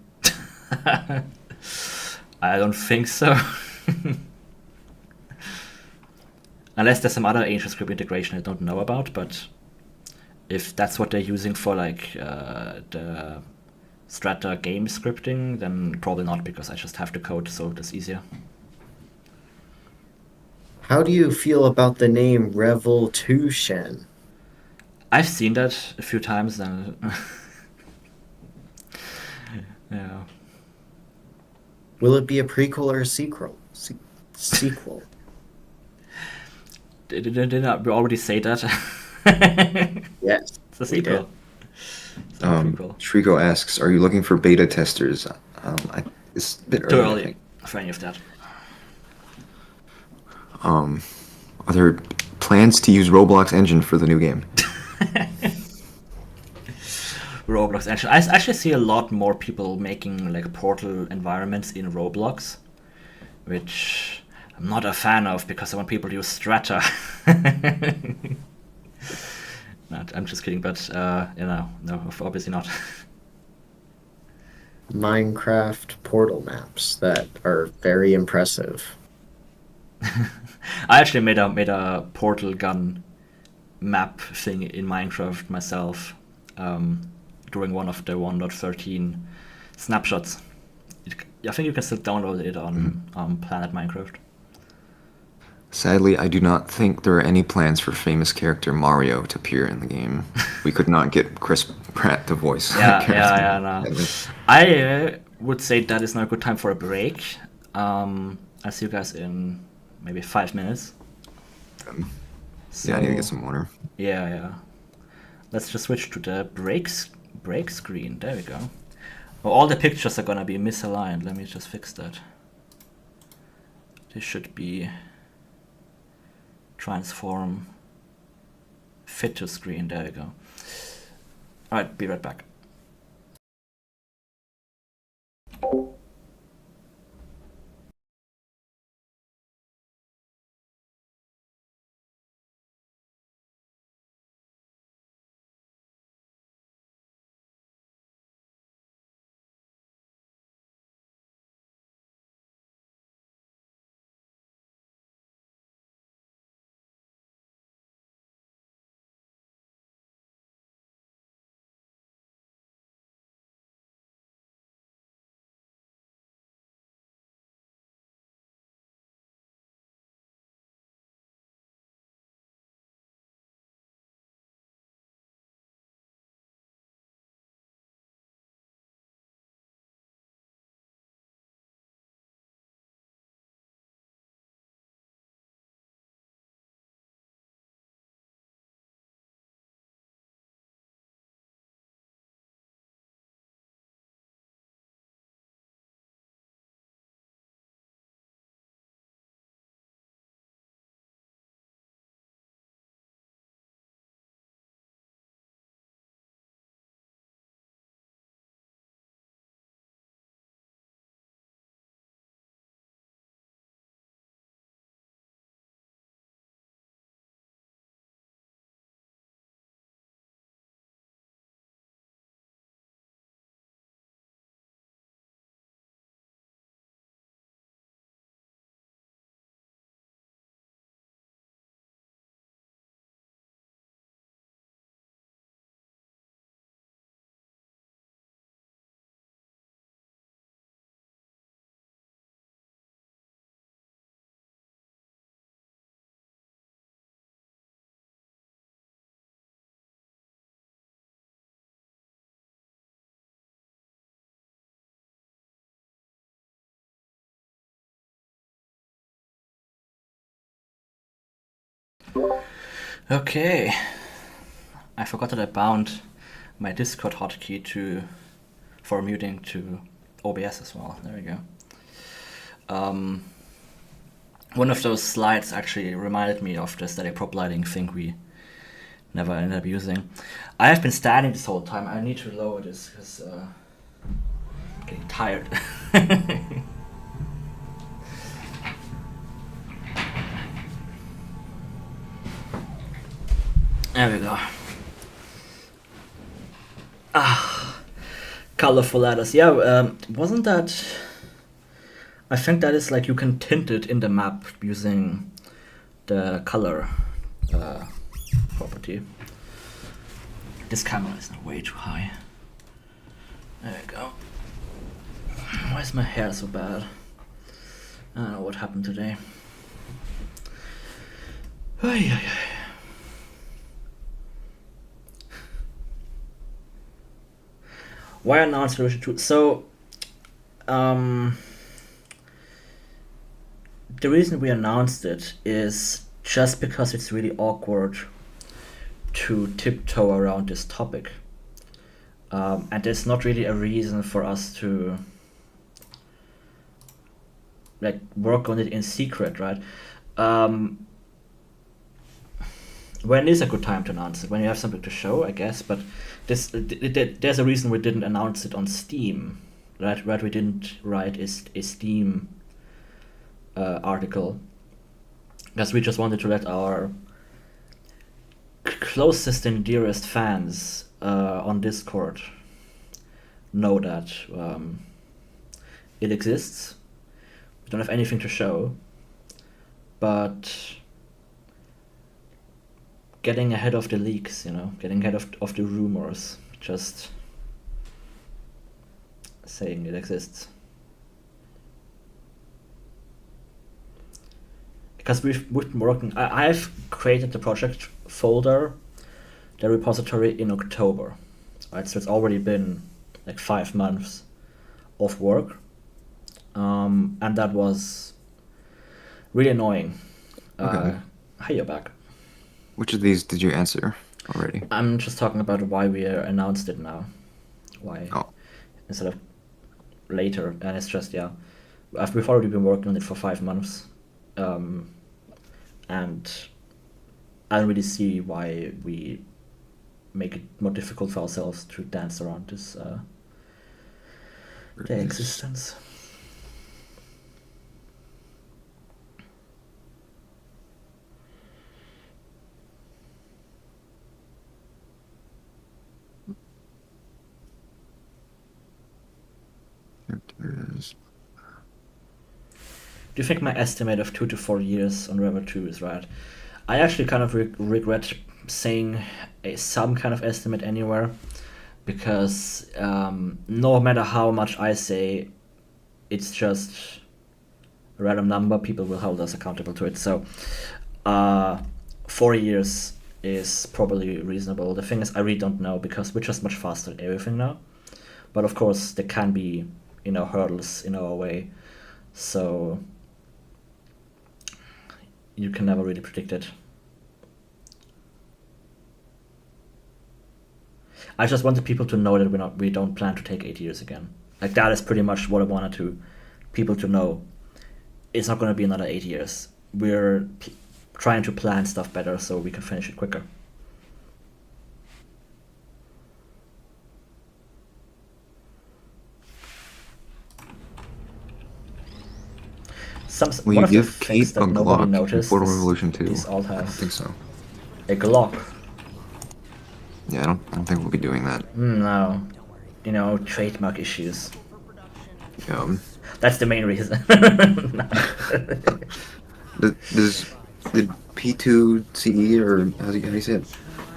A: I don't think so. Unless there's some other AngelScript integration I don't know about, but if that's what they're using for like the Strata game scripting, then probably not, because I just have the code, so that's easier.
C: How do you feel about the name Revolution?
A: I've seen that a few times, and yeah.
C: Will it be a prequel or a sequel? Sequel.
A: Didn't we already say that?
C: Yes.
A: It's a sequel. It's not a prequel.
B: Shriko asks, "Are you looking for beta testers?" It's a bit
A: Too
B: early. I
A: early
B: think.
A: for any of that.
B: Are there plans to use Roblox engine for the new game?
A: Roblox engine. I actually see a lot more people making like Portal environments in Roblox, which I'm not a fan of because I want people to use Strata. I'm just kidding, but no, obviously not.
C: Minecraft portal maps that are very impressive.
A: I actually made a portal gun map thing in Minecraft myself during one of the 1.13 snapshots. I think you can still download it on Planet Minecraft.
B: Sadly, I do not think there are any plans for famous character Mario to appear in the game. We could not get Chris Pratt to voice that character.
A: No. I would say that is now a good time for a break. I'll see you guys in maybe 5 minutes.
B: Yeah, I need to get some water.
A: Yeah. Let's just switch to the break screen. There we go. Oh, all the pictures are gonna be misaligned. Let me just fix that. This should be transform fit to screen. There we go. Alright, be right back. Okay. I forgot that I bound my Discord hotkey for muting to OBS as well. There we go. One of those slides actually reminded me of the static prop lighting thing we never ended up using. I have been standing this whole time. I need to lower this because I'm getting tired. There we go. Colorful letters. Yeah, wasn't that... I think that is like you can tint it in the map using the color property. This camera is way too high. There we go. Why is my hair so bad? I don't know what happened today. Ay, ay, ay. Why announce version 2? So, the reason we announced it is just because it's really awkward to tiptoe around this topic. And there's not really a reason for us to like work on it in secret, right? When is a good time to announce it? When you have something to show, I guess. But there's a reason we didn't announce it on Steam, right? Right, we didn't write a Steam article because we just wanted to let our closest and dearest fans on Discord know that it exists. We don't have anything to show, but getting ahead of the leaks, getting ahead of the rumors, just saying it exists. Because we've been working, I've created the project folder, the repository in October, right? So it's already been like 5 months of work, and that was really annoying.
B: Okay.
A: Hi, you're back.
B: Which of these did you answer already?
A: I'm just talking about why we announced it now. Why instead of later. And it's just, we've already been working on it for 5 months. And I don't really see why we make it more difficult for ourselves to dance around this their existence.
B: There it is.
A: Do you think my estimate of 2 to 4 years on Revel 2 is right? I actually kind of regret saying some kind of estimate anywhere, because no matter how much I say, it's just a random number. People will hold us accountable to it. So 4 years is probably reasonable. The thing is, I really don't know, because we're just much faster at everything now. But of course, there can be hurdles in our way. So you can never really predict it. I just wanted people to know that we don't plan to take 8 years again. Like, that is pretty much what I wanted people to know. It's not going to be another 8 years. We're trying to plan stuff better so we can finish it quicker.
B: Will you give Kate a Glock in Portal Revolution 2?
A: These all
B: I don't
A: have
B: think so.
A: a Glock.
B: Yeah, I don't think we'll be doing that.
A: No. Trademark issues. That's the main reason.
B: Did P2 CE, or how do you say it?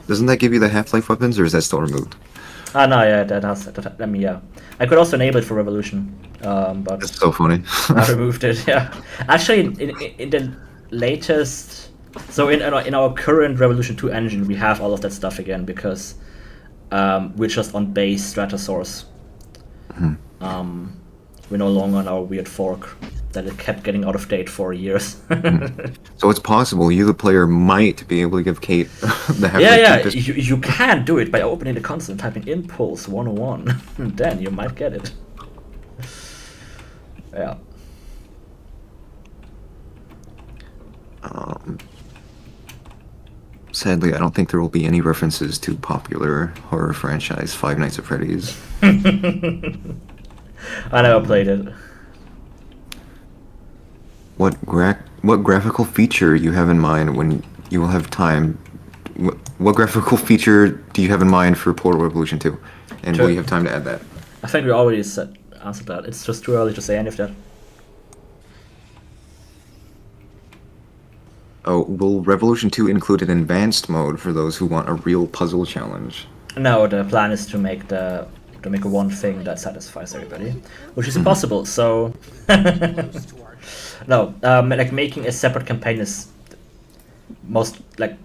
B: Doesn't that give you the Half-Life weapons, or is that still removed?
A: No, yeah, that has. I could also enable it for Revolution, but
B: That's so funny.
A: I removed it. Yeah, actually, in the latest, so in our current Revolution 2 engine, we have all of that stuff again, because we're just on base Stratosaurus. We're no longer on our weird fork that it kept getting out of date for years.
B: So it's possible you, the player, might be able to give Kate the half-life
A: Yeah,
B: 2 pistol.
A: you can do it by opening the console and typing Impulse 101. Then you might get it. Yeah.
B: Sadly, I don't think there will be any references to popular horror franchise Five Nights at Freddy's.
A: I never played it.
B: What graphical feature you have in mind when you will have time? What graphical feature do you have in mind for Portal Revolution 2? And
A: Sure.
B: will you have time to add that?
A: I think we already answered that. It's just too early to say any of that.
B: Oh, will Revolution 2 include an advanced mode for those who want a real puzzle challenge?
A: No, the plan is to make one thing that satisfies everybody, which is impossible. So, no, like making a separate campaign is most like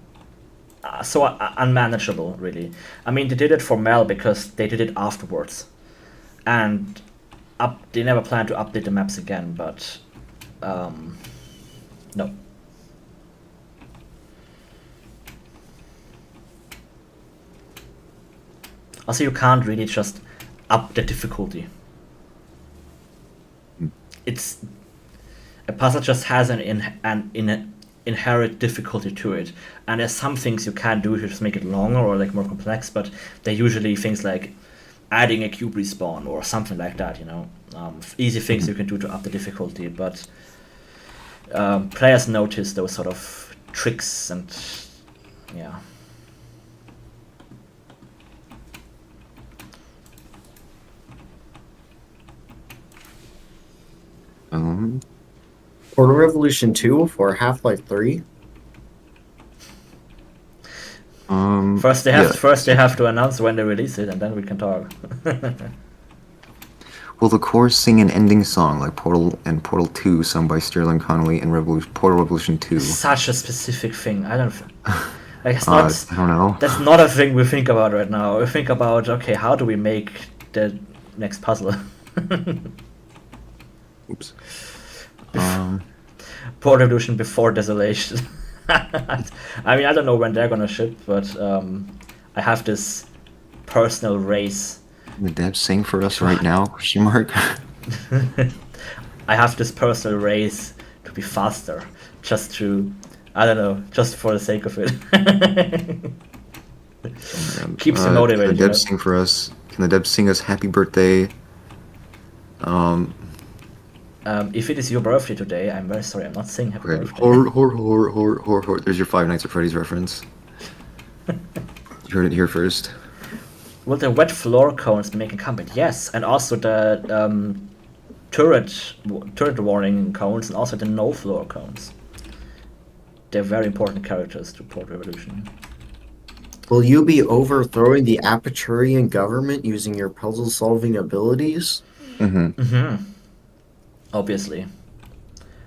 A: so unmanageable, really. I mean, they did it for Mel because they did it afterwards, and they never plan to update the maps again. But no. Also, you can't really just up the difficulty. It's a puzzle just has an inherent difficulty to it, and there's some things you can do to just make it longer or like more complex, but they're usually things like adding a cube respawn or something like that. Easy things you can do to up the difficulty, but players notice those sort of tricks and yeah.
C: Portal Revolution 2 for Half-Life 3?
A: First they have to announce when they release it, and then we can talk.
B: Will the chorus sing an ending song like Portal and Portal 2 sung by Sterling Connolly in Portal Revolution 2?
A: Such a specific thing. I don't. Like, it's not.
B: I don't know.
A: That's not a thing we think about right now. We think about, okay, how do we make the next puzzle?
B: Oops.
A: Portal Revolution before Desolation. I mean, I don't know when they're gonna ship, but I have this personal race.
B: The devs sing for us right now? Question mark.
A: I have this personal race to be faster, just to, I don't know, just for the sake of it. Keeps you motivated.
B: Can the devs sing for us? Can the devs sing us happy birthday?
A: If it is your birthday today, I'm very sorry, I'm not saying happy
B: Okay.
A: birthday.
B: Hor. There's your Five Nights at Freddy's reference. You heard it here first.
A: Will the wet floor cones be making comeback? Yes, and also the turret warning cones, and also the no floor cones. They're very important characters to Portal Revolution.
C: Will you be overthrowing the Aperturian government using your puzzle-solving abilities?
A: Obviously.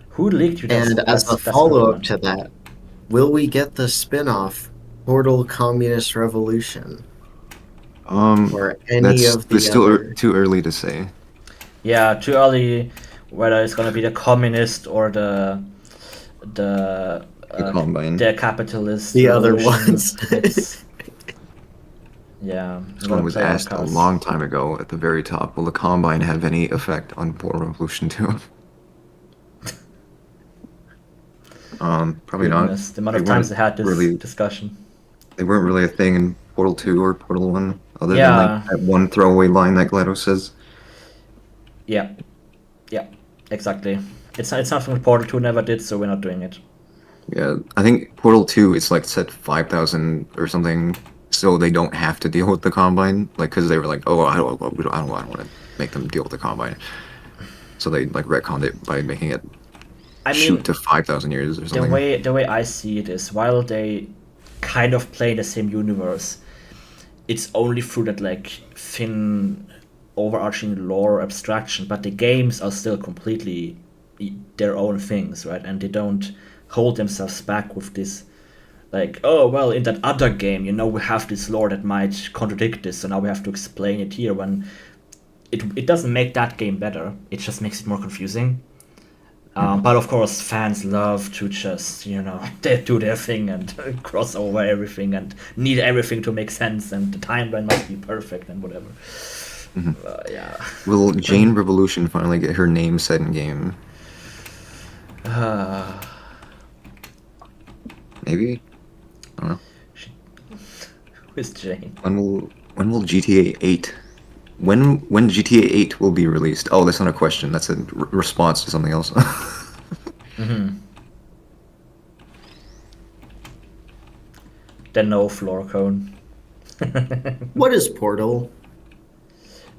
A: Who leaked you that?
C: And as a follow-up to that, will we get the spin-off Portal Communist Revolution? Or any of the
B: it's still
C: other...
B: too early to say.
A: Yeah, too early. Whether it's gonna be the communist or the
B: Combine.
A: the capitalist.
C: The other
A: revolution.
C: ones.
A: Yeah.
B: This one was asked a long time ago at the very top. Will the Combine have any effect on Portal Revolution 2? Probably not.
A: The amount of times they had this discussion.
B: They weren't really a thing in Portal 2 or Portal 1, other than
A: Yeah.
B: like that one throwaway line that GLaDOS says.
A: Yeah, exactly. It's something Portal 2 never did, so we're not doing it.
B: Yeah, I think Portal 2 it's like set 5,000 or something, so they don't have to deal with the Combine, like because they were like, oh, I don't want to make them deal with the Combine, so they like retconned it by making it shoot to 5,000 years or something.
A: The way I see it is, while they kind of play the same universe, it's only through that like thin overarching lore abstraction, but the games are still completely their own things, right? And they don't hold themselves back with this like, oh well, in that other game, we have this lore that might contradict this, so now we have to explain it here, when it doesn't make that game better, it just makes it more confusing. But of course, fans love to just, they do their thing and cross over everything and need everything to make sense, and the timeline must be perfect and whatever. Yeah.
B: Will Jane Revolution finally get her name set in game? Maybe? I don't know.
A: Who's Jane?
B: When will GTA 8? When GTA 8 will be released? Oh, that's not a question. That's a response to something else.
A: The no floor cone.
C: What is Portal?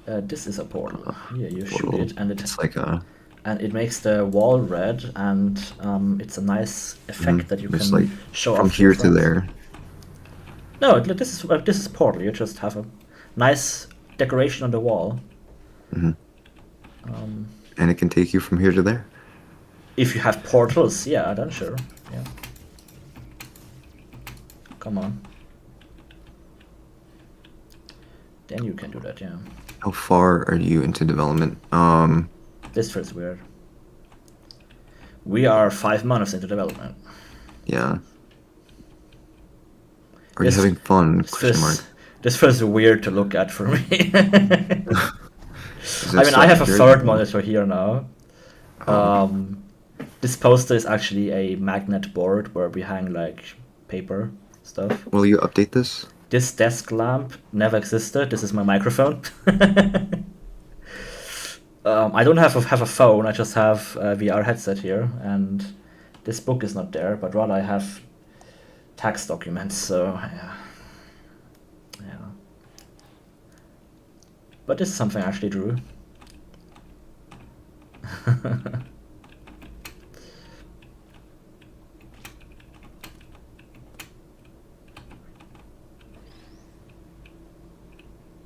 A: This is a portal. Yeah, you
B: Portal.
A: shoot it, and
B: It's like a...
A: and it makes the wall red, and it's a nice effect that you
B: It's
A: can
B: like
A: show
B: from
A: off to your
B: here to
A: friends.
B: there.
A: No, this is Portal. You just have a nice decoration on the wall.
B: And it can take you from here to there.
A: If you have portals, yeah, then sure. Yeah. Come on. Then you can do that, yeah.
B: How far are you into development?
A: This feels weird. We are 5 months into development.
B: Yeah. Are
A: This-
B: you having fun?
A: This
B: Question mark.
A: this feels weird to look at for me.
B: Is
A: I
B: this
A: mean, I have a
B: accurate?
A: third monitor here now. This poster is actually a magnet board where we hang like paper stuff.
B: Will you update this?
A: This desk lamp never existed. This is my microphone. I don't have a phone. I just have a VR headset here, and this book is not there. But rather, I have tax documents. So yeah. But this is something I actually drew.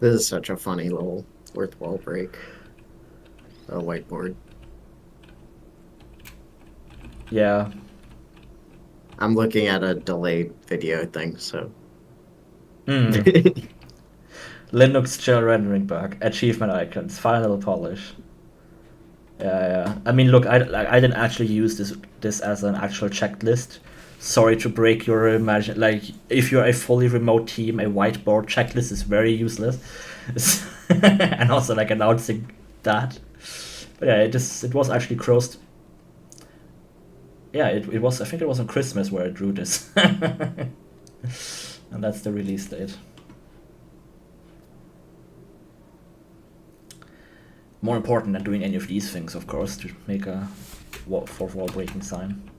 C: This is such a funny little fourth wall break. A whiteboard.
A: Yeah.
C: I'm looking at a delayed video thing, so.
A: Linux general rendering bug. Achievement icons. Final polish. Yeah. I mean, look, I didn't actually use this as an actual checklist. Sorry to break your imagine. Like, if you're a fully remote team, a whiteboard checklist is very useless. And also, like, announcing that. But yeah, it was actually crossed. Yeah, it was. I think it was on Christmas where I drew this. And that's the release date. More important than doing any of these things, of course, to make a fourth wall breaking sign.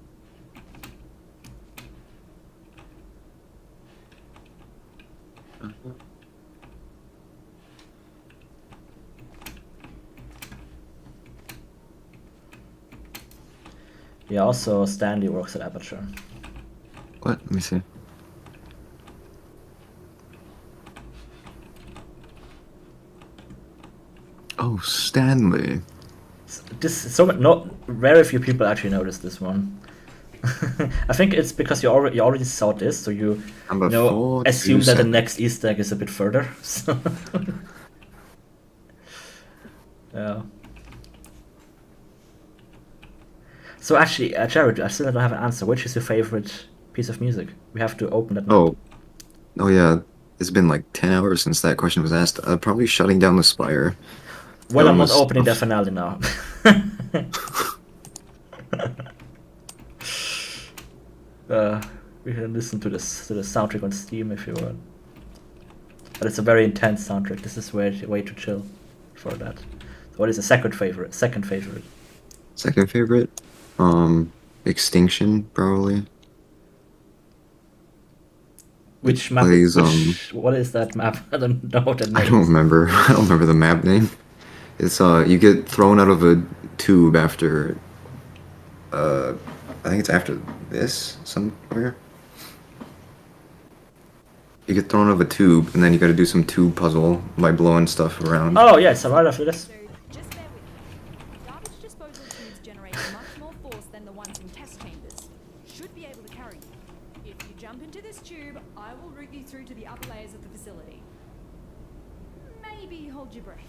A: Yeah, also Stanley works at Aperture.
B: What? Let me see. Oh, Stanley.
A: Very few people actually noticed this one. I think it's because you already saw this, so you
B: Number 4,
A: assume
B: 2,
A: that the
B: 7.
A: next Easter egg is a bit further. So yeah. So actually, Jared, I still don't have an answer. Which is your favorite piece of music? We have to open that.
B: Oh yeah. It's been like 10 hours since that question was asked. Probably Shutting Down the Spire.
A: Well, I'm not
B: Almost-
A: opening the finale now. We can listen to the soundtrack on Steam if you want. But it's a very intense soundtrack. This is way too chill for that. What is the second favorite? Second favorite.
B: Extinction, probably.
A: Which map?
B: plays,
A: What is that map? I don't know what that
B: I
A: means.
B: don't remember. I don't remember the map name. It's you get thrown out of a tube after I think it's after this somewhere. You get thrown out of a tube and then you gotta do some tube puzzle by blowing stuff around.
A: Oh yeah, it's right after this.
F: So just bear with me. Garbage disposal tubes generate much more force than the ones in test chambers. Should be able to carry you. If you jump into this tube, I will route you through to the upper layers of the facility. Maybe hold your breath.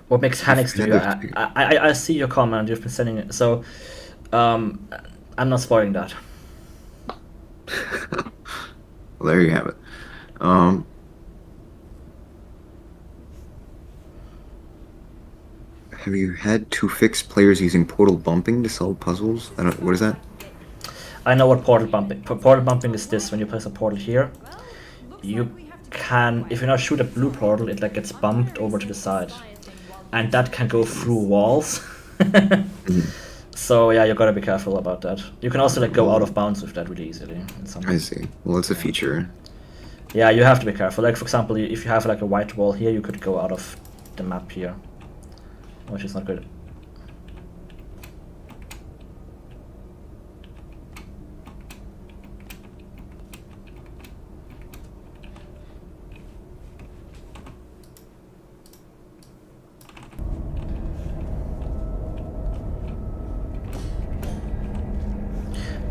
A: What mechanics do
B: If
A: you?
B: you had
A: I see your comment. You've been sending it. So, I'm not spoiling that.
B: Well, there you have it. Um, have you had to fix players using portal bumping to solve puzzles? I don't. What is that?
A: I know what portal bumping. Portal bumping is this: when you place a portal here, you can, if you now shoot a blue portal, it like gets bumped over to the side, and that can go through walls.
B: Mhm.
A: So yeah, you gotta be careful about that. You can also like go out of bounds with that really easily. In some
B: I see. Well, it's a feature.
A: Yeah, you have to be careful. Like for example, if you have like a white wall here, you could go out of the map here, which is not good.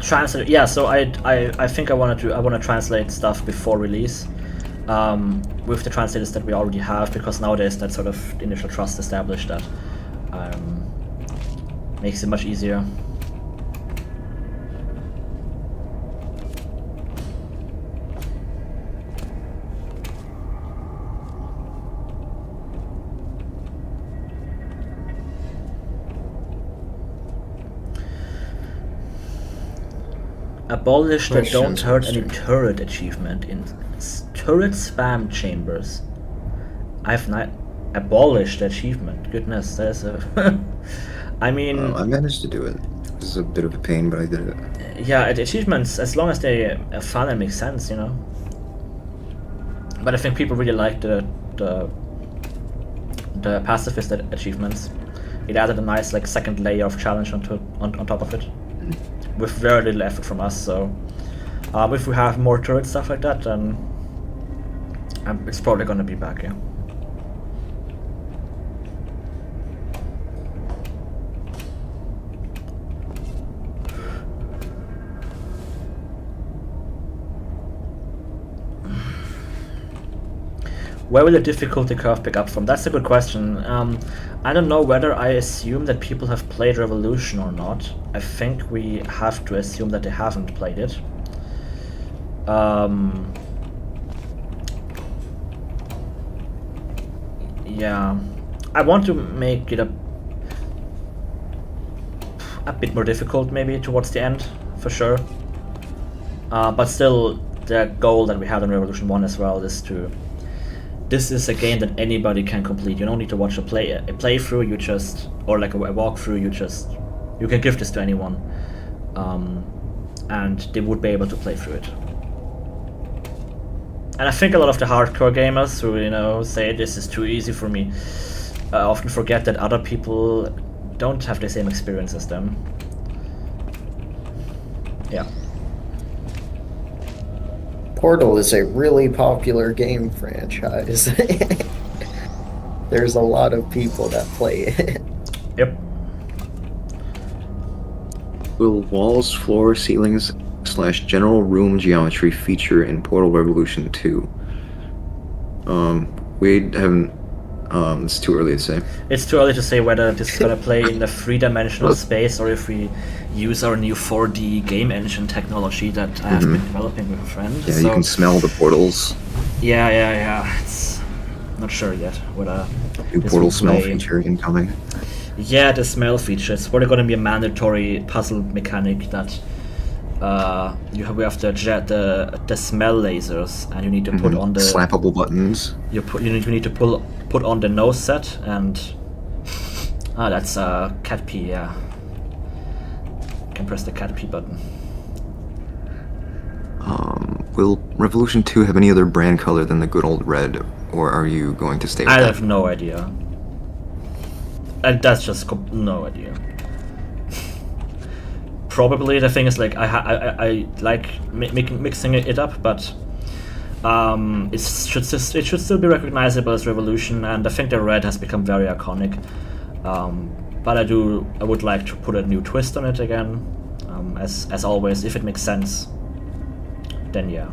A: Translate. Yeah, so I think I want to translate stuff before release, with the translators that we already have, because nowadays that sort of initial trust established that makes it much easier. Abolish the don't
C: Questions,
A: hurt any
C: Mr.
A: turret achievement in turret spam chambers. I've not abolished the achievement. Goodness, there's a. I mean,
B: I managed to do it. This is a bit of a pain, but I did it.
A: yeah, achievements, as long as they are fun and make sense, you know. But I think people really like the pacifist achievements. It added a nice like second layer of challenge on top of it, with very little effort from us. So if we have more turret stuff like that, then it's probably gonna be back. Yeah. Where will the difficulty curve pick up from? That's a good question. I don't know whether I assume that people have played Revolution or not. I think we have to assume that they haven't played it. Yeah, I want to make it a bit more difficult maybe towards the end, for sure. But still, the goal that we had in Revolution 1 as well is to... This is a game that anybody can complete. You don't need to watch a playthrough. You just, or like a walkthrough. You can give this to anyone, and they would be able to play through it. And I think a lot of the hardcore gamers who say this is too easy for me, often forget that other people don't have the same experience as them. Yeah.
C: Portal is a really popular game franchise. There's a lot of people that play it.
A: Yep.
B: Will walls, floors, ceilings / general room geometry feature in Portal Revolution 2? We haven't. It's too early to say.
A: It's too early to say whether this is gonna play in a three-dimensional space or if we use our new 4D game engine technology that I have been developing with a friend.
B: Yeah,
A: so,
B: you can smell the portals.
A: Yeah. It's not sure yet whether
B: New
A: this
B: portal
A: will
B: smell
A: play.
B: feature incoming.
A: Yeah, the smell feature. It's probably gonna be a mandatory puzzle mechanic that we have the smell lasers, and you need to put on the
B: slappable buttons.
A: you need to put on the nose set, and that's cat pee. Yeah, you can press the cat pee button.
B: Will Revolution 2 have any other brand color than the good old red, or are you going to stay with
A: I
B: that?
A: have no idea. And that's just no idea. Probably the thing is like I like mixing it up, but it should still be recognizable as Revolution, and I think the red has become very iconic. But I would like to put a new twist on it again, as always. If it makes sense, then yeah.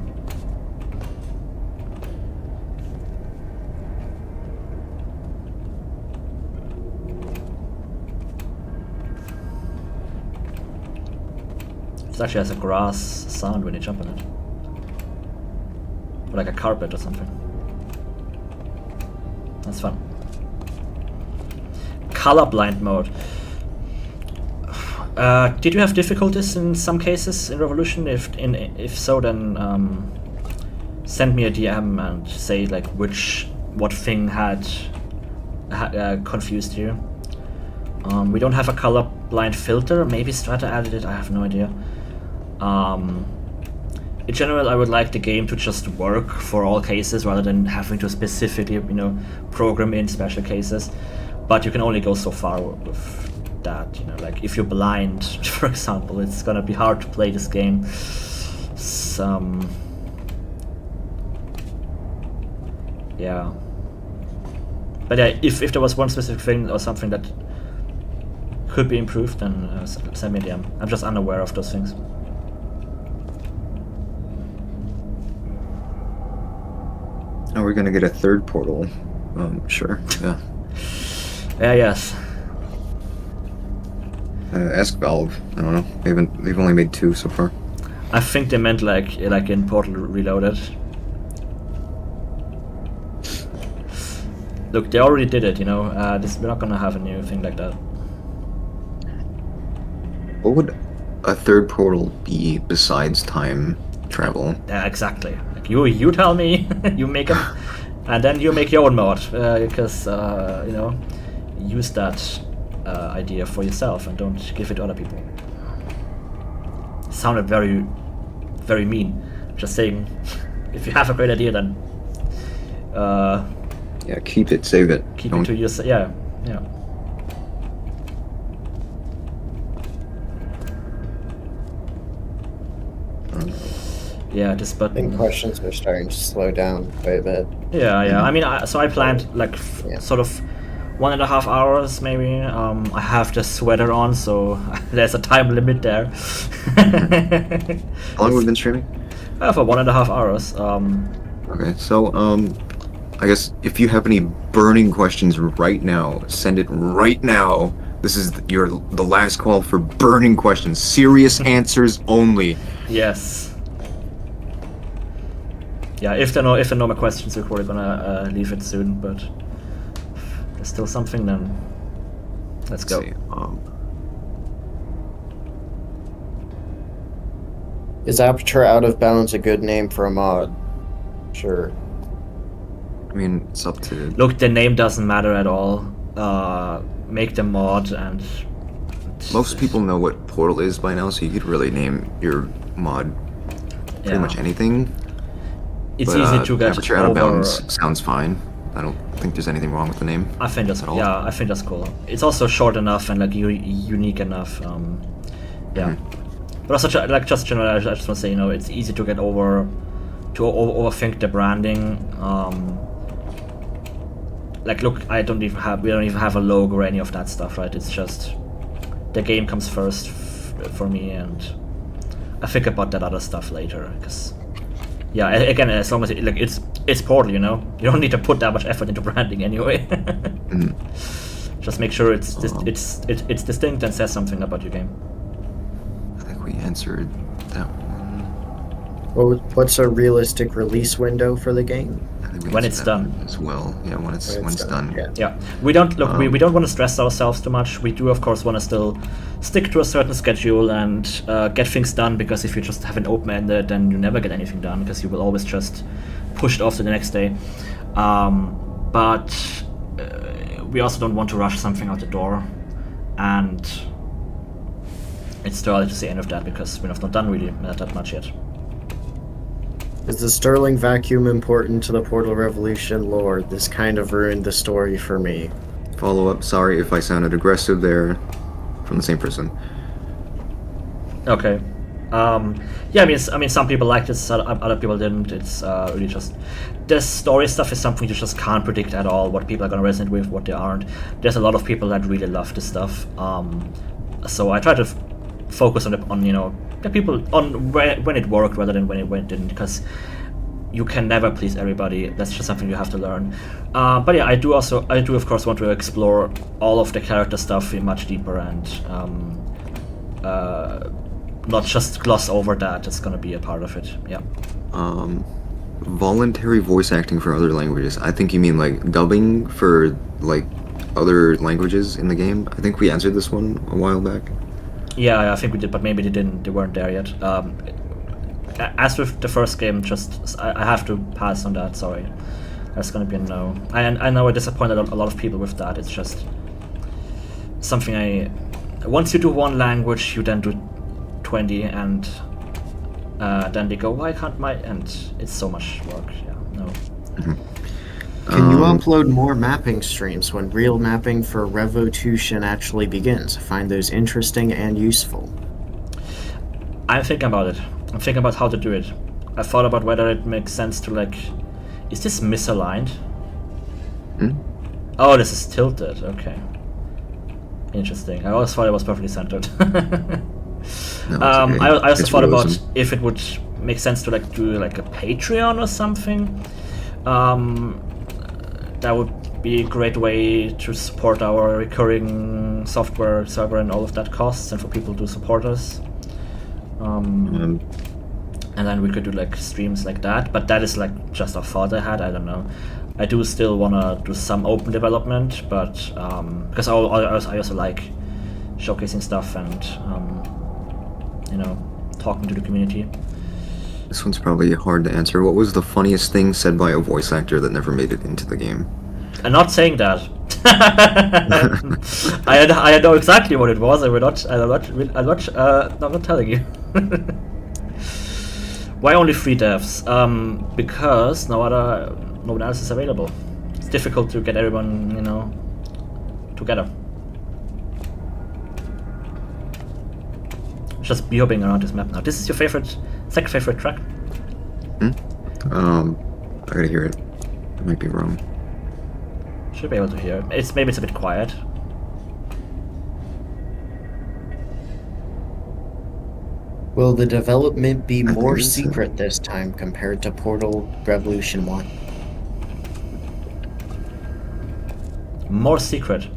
A: It actually has a grass sound when you jump on it. Or like a carpet or something. That's fun. Colorblind mode. Did you have difficulties in some cases in Revolution? If so, then send me a DM and say like what thing had confused you. We don't have a colorblind filter. Maybe Strata added it. I have no idea. In general, I would like the game to just work for all cases rather than having to specifically, program in special cases. But you can only go so far with that, like if you're blind, for example, it's gonna be hard to play this game. Yeah. But yeah, if there was one specific thing or something that could be improved, then send me a DM. I'm just unaware of those things.
B: Are we gonna get a third portal? Sure. Yeah.
A: Yeah. Yes.
B: Ask Valve. I don't know. They've only made 2 so far.
A: I think they meant like in Portal Reloaded. Look, they already did it. We're not gonna have a new thing like that.
B: What would a third portal be besides time travel?
A: Yeah, exactly. Like you tell me, you make it, and then you make your own mod because use that idea for yourself and don't give it to other people. Sounded very, very mean. Just saying, if you have a great idea, then
B: Yeah, keep it, save it.
A: keep
B: Don't-
A: it to yourself. Yeah. Yeah, this
C: I
A: button.
C: think questions are starting to slow down quite a bit.
A: Yeah. I mean, I planned like
C: Yeah.
A: sort of 1.5 hours maybe. I have the sweater on, so there's a time limit there.
B: How long have we been streaming?
A: For 1.5 hours.
B: Okay, so I guess if you have any burning questions right now, send it right now. This is the last call for burning questions. Serious answers only.
A: Yes. Yeah, if there are no more questions, we're probably gonna leave it soon. But if there's still something, then let's go.
B: See,
C: Is Aperture Out of Bounds a good name for a mod? Sure.
B: I mean, it's up to.
A: Look, the name doesn't matter at all. Make the mod and.
B: Most people know what Portal is by now, so you could really name your mod pretty
A: Yeah.
B: much anything.
A: It's
B: But,
A: easy to get
B: Aperture Out of
A: over.
B: Bounds sounds fine. I don't think there's anything wrong with the name.
A: I think that's
B: at all.
A: I think that's cool. It's also short enough and like unique enough. Yeah. But also just generally, I just want to say, it's easy to get overthink the branding. Like, look, we don't even have a logo or any of that stuff, right? It's just the game comes first for me, and I think about that other stuff later. Because, yeah, again, as long as it's Portal, you don't need to put that much effort into branding anyway. Just make sure it's distinct and says something about your game.
B: I think we answered that one.
C: What's a realistic release window for the game?
B: I think we
A: When
B: answered
A: it's
B: that
A: done.
B: one as well. Yeah, when it's done.
C: Yeah.
A: Yeah, we don't we don't want to stress ourselves too much. We do, of course, want to still stick to a certain schedule and get things done. Because if you just have an open-ended, then you never get anything done because you will always just push it off to the next day. But we also don't want to rush something out the door, and it's too early to say any of that because we're not done really that much yet.
C: Is the Sterling vacuum important to the Portal Revolution lore? This kind of ruined the story for me.
B: Follow up. Sorry if I sounded aggressive there. From the same person.
A: Okay. Yeah, I mean, some people liked it, other people didn't. It's really just the story stuff is something you just can't predict at all. What people are gonna resonate with, what they aren't. There's a lot of people that really love this stuff. So I try to focus on the people on when it worked rather than when it didn't, because you can never please everybody. That's just something you have to learn. But yeah, I do of course want to explore all of the character stuff much deeper and not just gloss over that. It's gonna be a part of it. Yeah.
B: Voluntary voice acting for other languages. I think you mean like dubbing for like other languages in the game. I think we answered this one a while back.
A: Yeah, I think we did, but maybe they weren't there yet. As with the first game, just I have to pass on that. Sorry, that's gonna be a no. I know I disappointed a lot of people with that. It's just something once you do one language, you then do 20, and then they go, why can't my? And it's so much work. Yeah, no.
C: Can you upload more mapping streams when real mapping for Revolution actually begins? I find those interesting and useful.
A: I'm thinking about it. I'm thinking about how to do it. I thought about whether it makes sense to like, is this misaligned? Oh, this is tilted. Okay. Interesting. I always thought it was perfectly centered.
B: No, okay.
A: I also
B: It's
A: thought about
B: realism.
A: if it would make sense to like do like a Patreon or something. That would be a great way to support our recurring software server and all of that costs, and for people to support us. And then we could do like streams like that, but that is like just a thought I had. I don't know. I do still want to do some open development, but because I also like showcasing stuff and talking to the community.
B: This one's probably hard to answer. What was the funniest thing said by a voice actor that never made it into the game?
A: I'm not saying that. I know exactly what it was. I'm not telling you. Why only 3 devs? Because no one else is available. It's difficult to get everyone, together. Just be hopping around this map now. This is your second favorite track?
B: I gotta hear it. I might be wrong.
A: Should be able to hear. Maybe it's a bit quiet.
C: Will the development be
B: I think
C: more
B: it's,
C: secret this time compared to Portal Revolution 1?
A: More secret.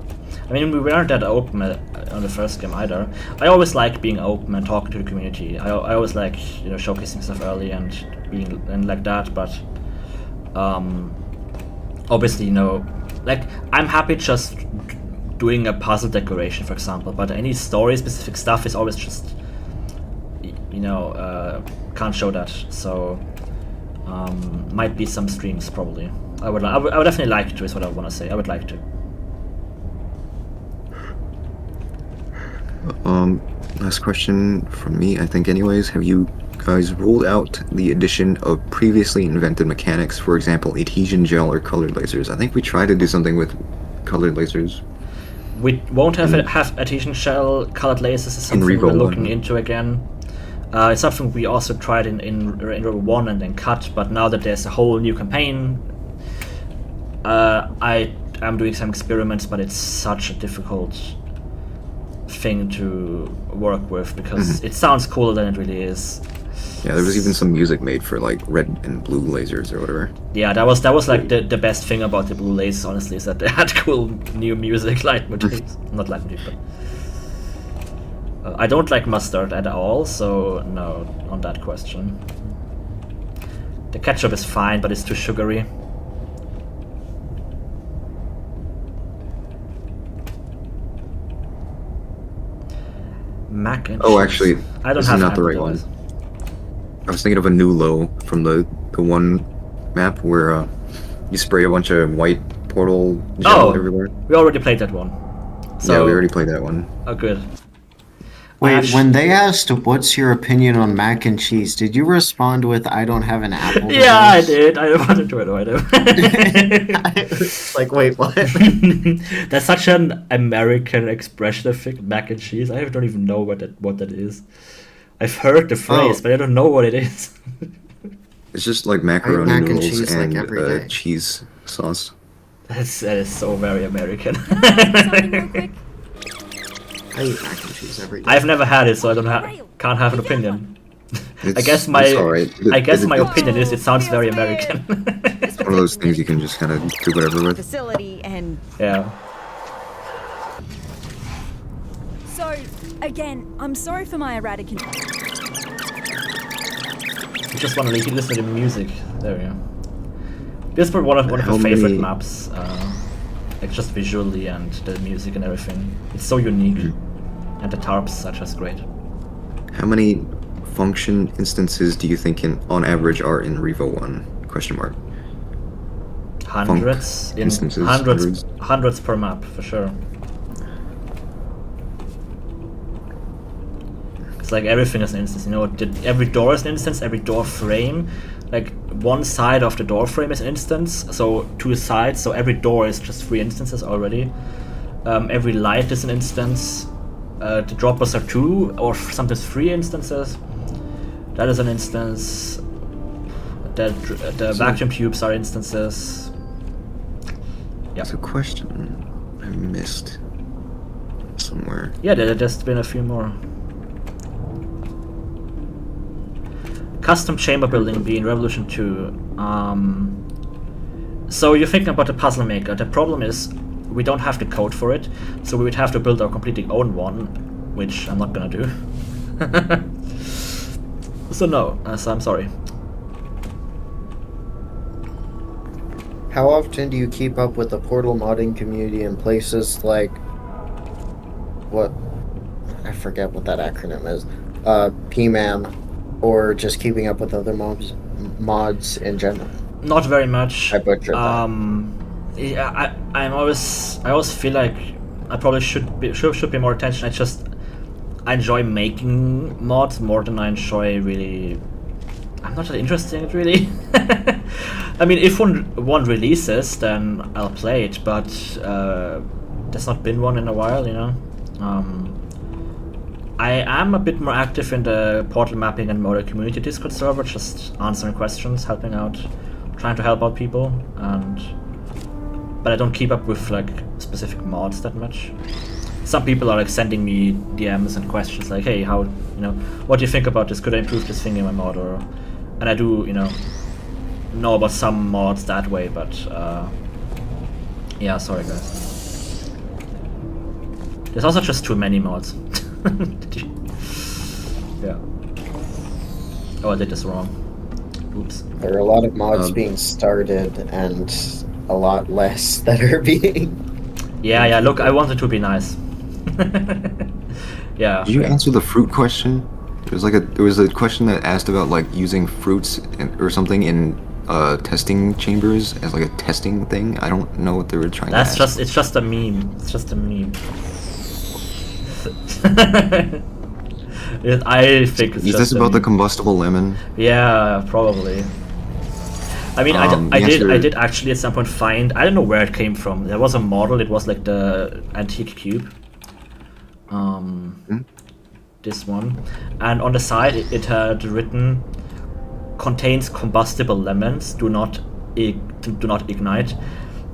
A: I mean, we weren't that open on the first game either. I always like being open and talking to the community. I always like showcasing stuff early and being and like that. But obviously, like I'm happy just doing a puzzle decoration, for example. But any story-specific stuff is always just can't show that. So might be some streams probably. I would definitely like to. Is what I want to say. I would like to.
B: Last question from me, I think anyways. Have you guys ruled out the addition of previously invented mechanics, for example, adhesion gel or colored lasers? I think we tried to do something with colored lasers.
A: We won't have adhesion gel, colored lasers is something we're
B: Revo
A: looking
B: 1.
A: into again. It's something we also tried in Revo 1 and then cut, but now that there's a whole new campaign, I am doing some experiments, but it's such a difficult thing to work with because it sounds cooler than it really is.
B: Yeah, there was even some music made for like red and blue lasers or whatever.
A: Yeah, that was like the best thing about the blue lasers, honestly, is that they had cool new music, leitmotifs. Not leitmotif, but I don't like mustard at all, so no on that question. The ketchup is fine, but it's too sugary. Mac and
B: Oh,
A: cheese.
B: actually,
A: I don't
B: this
A: have
B: is
A: an
B: not the right
A: Apple
B: one.
A: device.
B: I was thinking of a new low from the one map where you spray a bunch of white portal gel everywhere.
A: We already played that one. So,
B: Yeah, we already played that one.
A: Oh, good.
C: Wait, when they asked what's your opinion on mac and cheese, did you respond with I don't have an Apple
A: Yeah, I
C: device?
A: did. I wanted to annoy them.
C: Like, wait, what?
A: That's such an American expression, I think, mac and cheese. I don't even know what that is. I've heard the phrase, but I don't know what it is.
B: It's just like macaroni
C: mac and
B: noodles
C: cheese, like,
B: and
C: every day.
B: cheese sauce.
A: That is so very American.
F: Something real quick.
C: I eat mac and cheese every day.
A: I've never had it, so I can't have an opinion. I guess my
B: it's all right.
A: opinion is it sounds very American.
B: It's one of those things you can just kind of do whatever with.
E: Facility and
A: Yeah.
F: So, Again, I'm sorry for my erratic.
A: You just want to listen to the music. There we go. This is probably one of
B: How
A: my favorite
B: many-
A: maps. Like just visually and the music and everything. It's so unique. And the tarps are just great.
B: How many function instances do you think on average are in Revo 1? Question mark.
A: Hundreds in
B: instances,
A: hundreds per map for sure. It's like everything is an instance, you know. Every door is an instance. Every door frame, like one side of the door frame is an instance. So 2 sides. So every door is just 3 instances already. Every light is an instance. The droppers are 2 or sometimes 3 instances. That is an instance. The vacuum tubes are instances. Yeah.
B: It's a question I missed somewhere.
A: Yeah, there's just been a few more. Custom chamber building being Revolution 2. So you're thinking about the puzzle maker. The problem is we don't have the code for it, so we would have to build our completely own one, which I'm not gonna do. So no, so I'm sorry.
C: How often do you keep up with the Portal modding community in places like what? I forget what that acronym is. PMAM, or just keeping up with other mods in general?
A: Not very much.
C: I butchered that.
A: Yeah, I always feel like I probably should be more attention. I enjoy making mods more than I enjoy really. I'm not that interested in it really. I mean, if one releases, then I'll play it, but there's not been one in a while, you know. I am a bit more active in the Portal mapping and modder community Discord server, just answering questions, helping out, trying to help out people, but I don't keep up with like specific mods that much. Some people are like sending me DMs and questions like, hey, how, you know, what do you think about this? Could I improve this thing in my mod? And I do, you know about some mods that way, but yeah, sorry guys. There's also just too many mods. Yeah. Oh, I did this wrong. Oops.
C: There are a lot of mods being started and a lot less that are being.
A: Yeah. Look, I wanted to be nice. Yeah.
B: Did you answer the fruit question? There was a question that asked about like using fruits or something in testing chambers as like a testing thing. I don't know what they were trying to ask.
A: It's just a meme. It's just a meme. I think it's
B: Is
A: just
B: this
A: a
B: about the
A: meme.
B: combustible lemon?
A: Yeah, probably. I mean, I did actually at some point find, I don't know where it came from. There was a model. It was like the antique cube. This one, and on the side it had written, contains combustible lemons, do not ignite.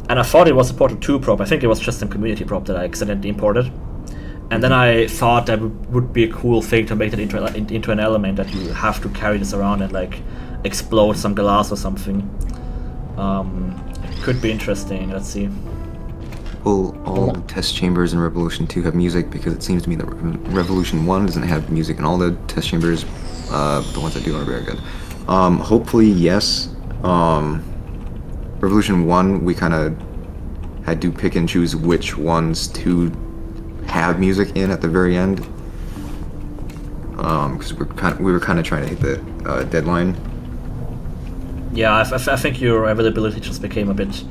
A: And I thought it was a Portal 2 prop. I think it was just some community prop that I accidentally imported. And then I thought that would be a cool thing to make that into an element that you have to carry this around and like explode some glass or something. It could be interesting. Let's see.
B: Well, all test chambers in Revolution 2 have music, because it seems to me that Revolution 1 doesn't have music in all the test chambers. The ones that do are very good. Hopefully, yes. Revolution 1, we kind of had to pick and choose which ones to have music in at the very end, because we were kind of trying to hit the deadline.
A: Yeah, I think your availability just became a bit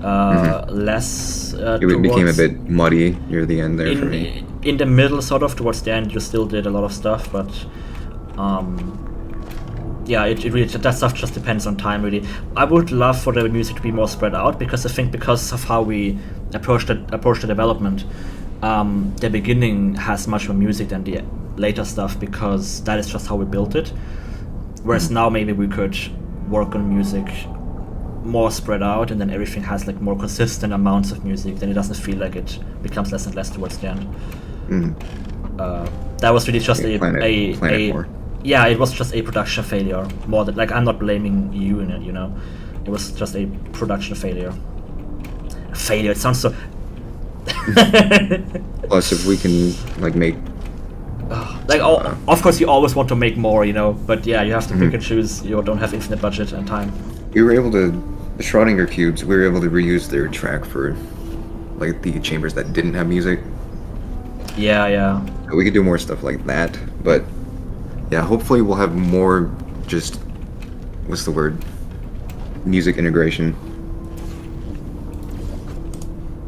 A: less.
B: It became a bit muddy near the end there for me.
A: In the middle, sort of towards the end, you still did a lot of stuff, but yeah, it really, that stuff just depends on time, really. I would love for the music to be more spread out, because I think because of how we approach the development, the beginning has much more music than the later stuff, because that is just how we built it. Whereas now maybe we could work on music more spread out, and then everything has like more consistent amounts of music. Then it doesn't feel like it becomes less and less towards the end. That was really just yeah, it was just a production failure more than, like, I'm not blaming you in it, you know. It was just a production failure. Failure, it sounds so.
B: Plus, if we can like make
A: Like,
B: So,
A: of course, you always want to make more, you know, but yeah, you have to pick and choose. You don't have infinite budget and time.
B: we were able to, the Schrodinger cubes, we were able to reuse their track for, like, the chambers that didn't have music.
A: Yeah, yeah.
B: We could do more stuff like that, but yeah, hopefully we'll have more just, what's the word? Music integration.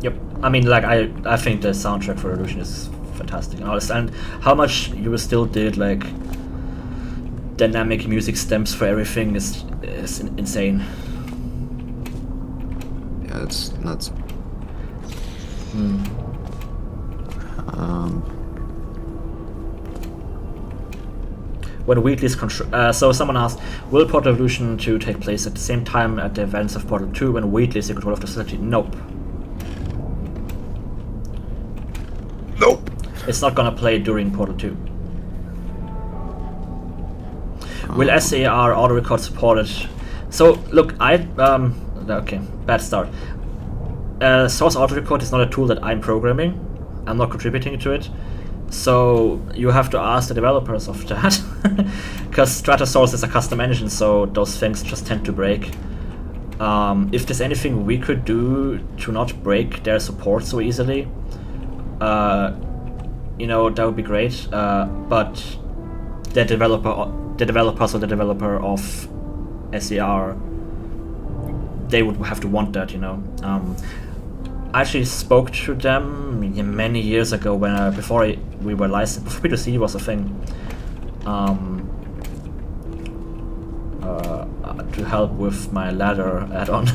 A: Yep. I mean, like, I think the soundtrack for Illusion is fantastic. And how much you still did, like, dynamic music stems for everything is insane.
B: Yeah, it's nuts.
A: When Wheatley's control, so someone asked, will Portal Evolution 2 take place at the same time at the events of Portal 2 when Wheatley is in control of the facility? Nope.
B: Nope.
A: It's not gonna play during Portal 2. Will SAR auto record supported? So look, okay, bad start. Source auto record is not a tool that I'm programming. I'm not contributing to it. So you have to ask the developers of that, because Stratosource is a custom engine, so those things just tend to break. If there's anything we could do to not break their support so easily, you know, that would be great. But the developer of SER, they would have to want that, you know. I actually spoke to them many years ago when before we were licensed, before P2C was a thing, to help with my ladder add-on.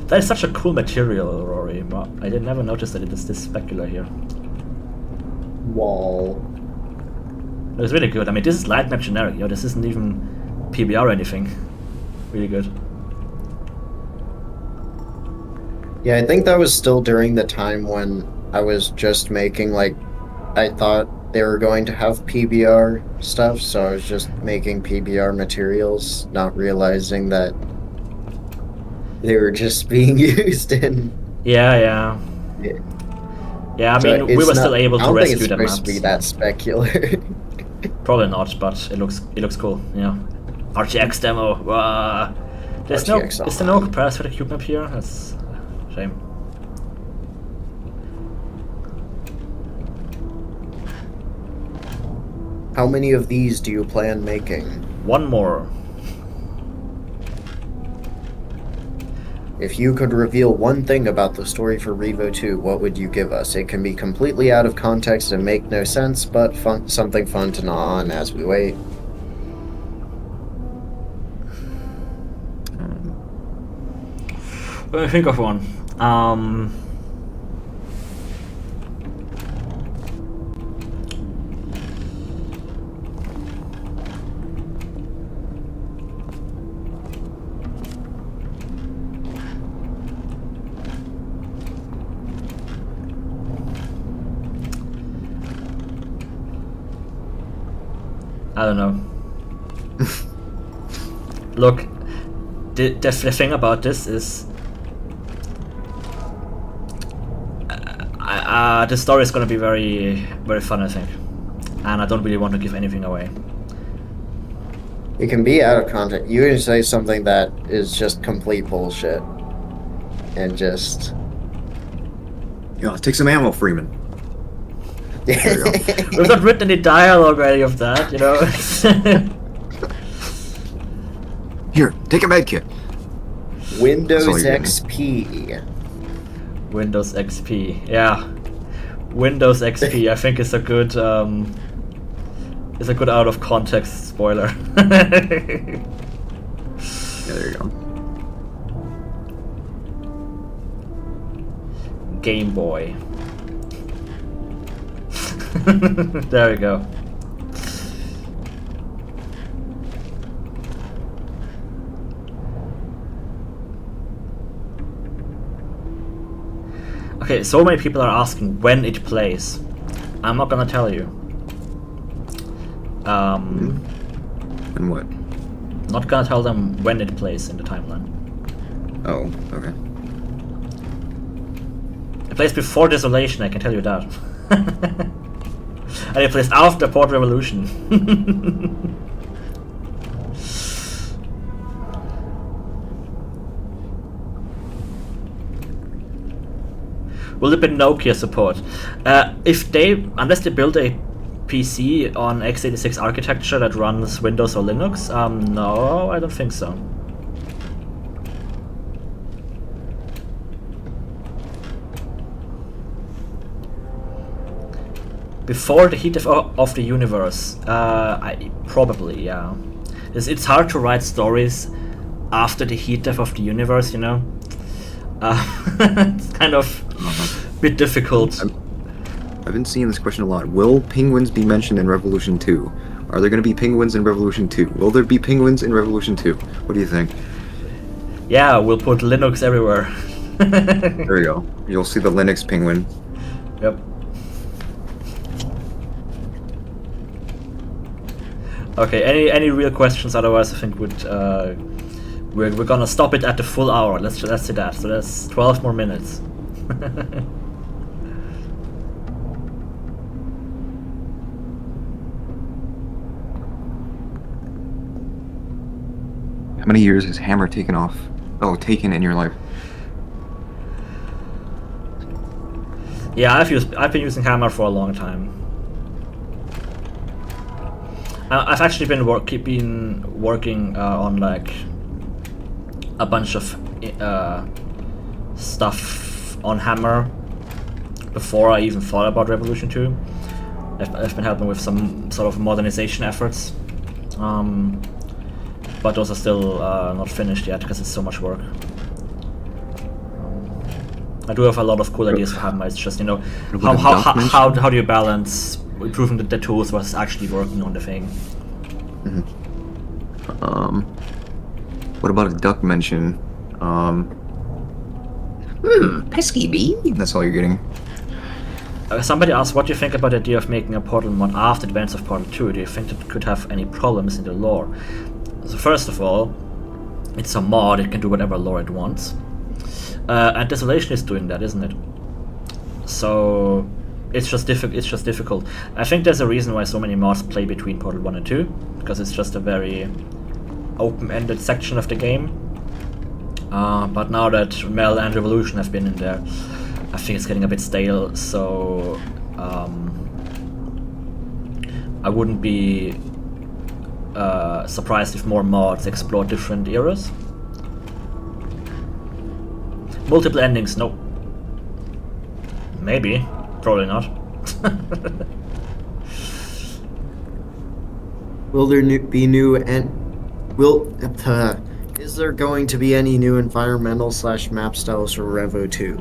A: That is such a cool material, Rory. I did never notice that it is this specular here.
C: Wall.
A: It was really good. I mean, this is light map generic. You know, this isn't even PBR or anything. Really good.
C: Yeah, I think that was still during the time when I was just making, like, I thought they were going to have PBR stuff, so I was just making PBR materials, not realizing that they were just being used in...
A: Yeah. Yeah, I
C: So
A: mean, we
C: it's
A: were
C: not-
A: still able to rescue the
C: I don't think it's
A: maps.
C: supposed to be that specular.
A: Probably not, but it looks cool. Yeah. RTX demo. There's
C: RTX
A: is there no comparison for the cube map here? That's a shame.
C: How many of these do you plan making?
A: One more.
C: If you could reveal one thing about the story for Revo 2, what would you give us? It can be completely out of context and make no sense, but something fun to gnaw on as we wait.
A: Let me think of one. I don't know. Look, the thing about this is, the story is going to be very, very fun, I think, and I don't really want to give anything away.
C: It can be out of context. You can say something that is just complete bullshit. And just...
B: Yo, take some ammo, Freeman. There you go.
A: We've not written any dialogue or any of that, you know.
B: Here, take a med kit.
C: Windows
B: That's all you're
C: XP.
A: Windows XP, yeah. Windows XP, I think is a good out of context spoiler.
B: Yeah, there you go.
A: Game Boy. There we go. Okay, so many people are asking when it plays. I'm not gonna tell you.
B: And what?
A: Not gonna tell them when it plays in the timeline.
B: Oh, okay.
A: It plays before Desolation, I can tell you that. And it plays after Port Revolution. Will there be Nokia support? Unless they build a PC on x86 architecture that runs Windows or Linux, no, I don't think so. Before the heat of the universe, probably, yeah. It's hard to write stories after the heat death of the universe, you know. It's kind of a bit difficult.
B: I've been seeing this question a lot. Will penguins be mentioned in Revolution 2? Are there going to be penguins in Revolution 2? Will there be penguins in Revolution 2? What do you think?
A: Yeah, we'll put Linux everywhere.
B: There you go. You'll see the Linux penguin.
A: Yep. Okay, any real questions? Otherwise, I think we're gonna stop it at the full hour. Let's say that. So that's 12 more minutes.
B: How many years has Hammer taken in your life?
A: Yeah, I've been using Hammer for a long time. I've actually been working on like a bunch of stuff on Hammer before I even thought about Revolution 2. I've been helping with some sort of modernization efforts, but those are still not finished yet because it's so much work. I do have a lot of cool ideas for Hammer. It's just, you know, how do you balance improving the tools versus actually working on the thing?
B: What about a duck mention? Pesky bee. That's all you're getting.
A: Somebody asked, what do you think about the idea of making a Portal mod after the events of Portal 2? Do you think that could have any problems in the lore? So first of all, it's a mod, it can do whatever lore it wants. And Desolation is doing that, isn't it? So it's just difficult. I think there's a reason why so many mods play between Portal 1 and 2, because it's just a very open-ended section of the game. But now that Mel and Revolution have been in there, I think it's getting a bit stale, so I wouldn't be surprised if more mods explore different eras. Multiple endings, no. Maybe, probably not.
C: Will there be new is there going to be any new environmental / map styles for Revo 2?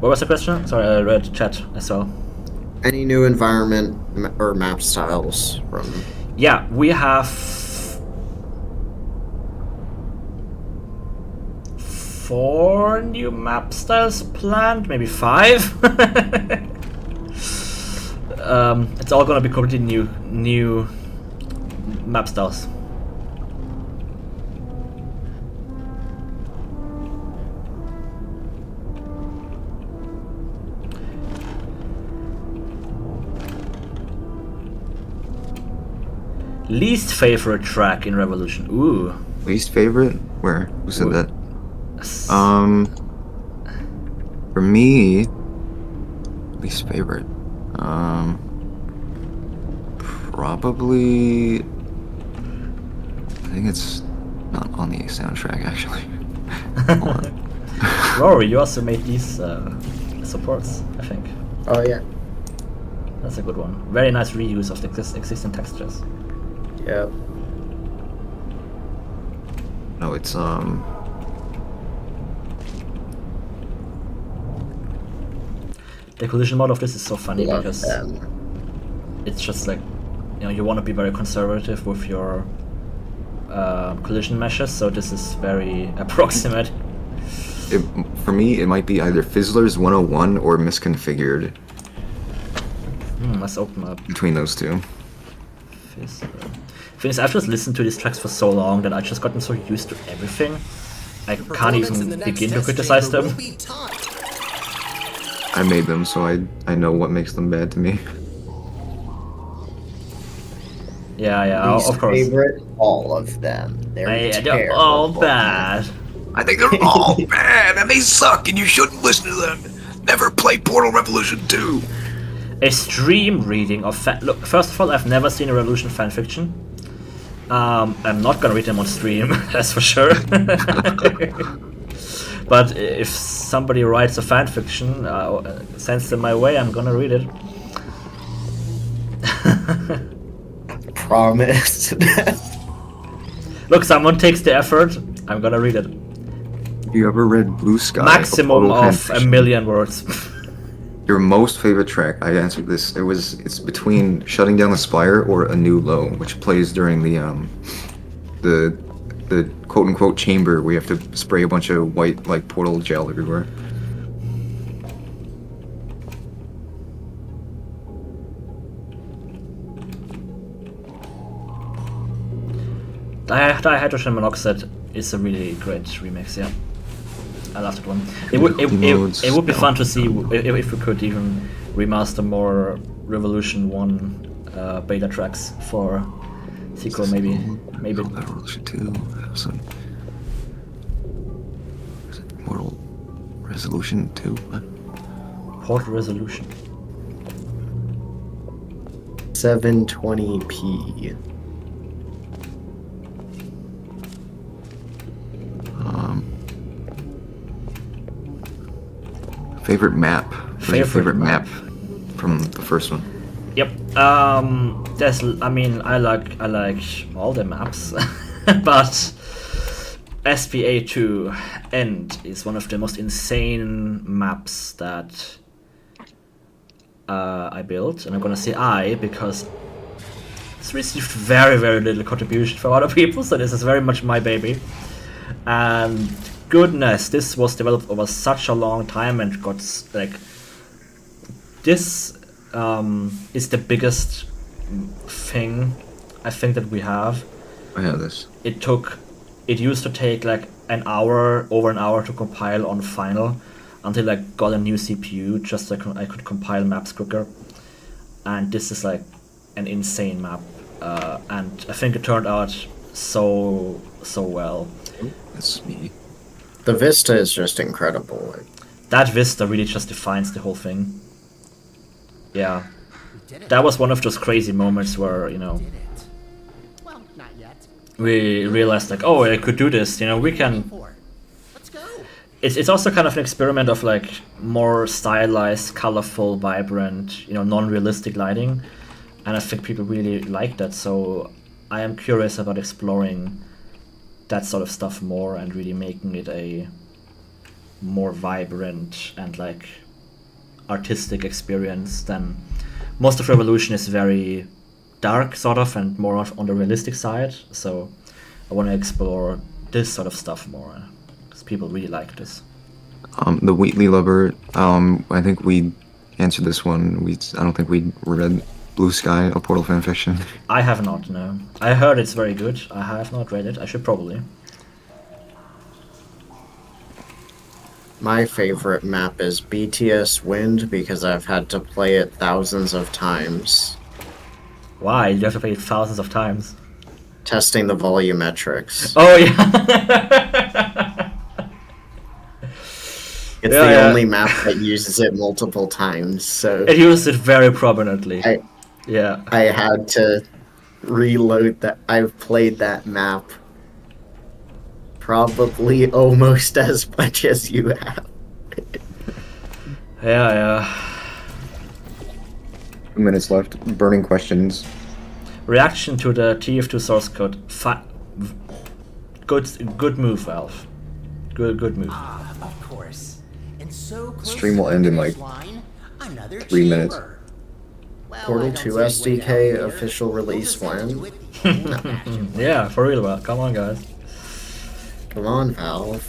A: What was the question? Sorry, I read chat as well.
C: Any new environment or map styles from?
A: Yeah, we have 4 new map styles planned, maybe 5. It's all gonna be completely new map styles. Least favorite track in Revolution. Ooh.
B: Least favorite? Where? Who said that? For me, least favorite. Probably. I think it's not on the soundtrack actually. Hold on.
A: Rory, you also made these supports, I think.
C: Oh yeah.
A: That's a good one. Very nice reuse of the existing textures.
C: Yeah.
B: No, it's
A: The collision mod of this is so funny
C: Love
A: because
C: them.
A: it's just like, you know, you want to be very conservative with your collision meshes, so this is very approximate.
B: for me, it might be either Fizzlers 101 or Misconfigured.
A: Let's open up.
B: Between those two.
A: I've just listened to these tracks for so long that I've just gotten so used to everything. I can't even begin to criticize them.
B: I made them, so I know what makes them bad to me.
A: Yeah,
C: Least
A: of course.
C: favorite, all of them. They're
A: They're all
C: terrible.
A: bad.
B: I think they're all bad and they suck and you shouldn't listen to them. Never play Portal Revolution 2.
A: A stream reading of look, first of all, I've never seen a Revolution fanfiction. I'm not gonna read them on stream, that's for sure. But if somebody writes a fanfiction, sends them my way, I'm gonna read it.
C: Promise.
A: Look, someone takes the effort, I'm gonna read it.
B: You ever read Blue Sky?
A: Maximum
B: Portal
A: of
B: fanfiction?
A: a million words.
B: Your most favorite track? I answered this. It's between Shutting Down the Spire or A New Low, which plays during the quote unquote chamber where you have to spray a bunch of white like portal gel everywhere.
A: Dihydrogen monoxide is a really great remix, yeah. I love that one. It would be fun to see if we could even remaster more Revolution 1 beta tracks for sequel, maybe.
B: Revolution 2 have some. Is it Mortal Resolution 2?
A: Portal Resolution.
C: 720p.
B: Favorite map? What's your favorite map from the first one?
A: Yep. I like all the maps, but SPA2 End is one of the most insane maps that I built, and I'm gonna say I because it's received very, very little contribution from other people, so this is very much my baby. And goodness, this was developed over such a long time and got like this is the biggest thing I think that we have.
B: I have this.
A: It used to take like over an hour to compile on Final until I got a new CPU just so I could compile maps quicker. And this is like an insane map, and I think it turned out so well.
B: That's me.
C: The vista is just incredible.
A: That vista really just defines the whole thing. Yeah. That was one of those crazy moments where,
D: Well, not yet.
A: we realized like, oh, I could do this, we can...
D: Let's go.
A: It's also kind of an experiment of like more stylized, colorful, vibrant, non-realistic lighting. And I think people really like that, so I am curious about exploring that sort of stuff more and really making it a more vibrant and like artistic experience than most of Revolution is very dark sort of and more on the realistic side, so I want to explore this sort of stuff more because people really like this.
B: The Wheatley Lover, I think we answered this one. I don't think we read Blue Sky, a Portal fanfiction.
A: I have not, no. I heard it's very good. I have not read it. I should probably.
C: My favorite map is BTS Wind because I've had to play it thousands of times.
A: Why? You have to play it thousands of times.
C: Testing the volumetrics.
A: Oh, yeah.
C: It's the only map that uses it multiple times, so
A: It used it very prominently. Yeah.
C: I had to reload that. I've played that map probably almost as much as you have.
A: Yeah.
B: 2 minutes left. Burning questions.
A: Reaction to the TF2 source code. Good move, Valve. Good move.
D: Of course. And so close
B: Stream will
D: to the
B: end in,
D: finish
B: like,
D: line, another
B: 3 minutes.
D: chamber. Well, I
C: Portal
D: don't
C: 2
D: see any way
C: SDK
D: out here.
C: official
D: We'll
C: release
D: just have to
C: when?
D: do it the old-fashioned way.
A: Yeah, for real, Val. Come on, guys.
C: Come on, Valve.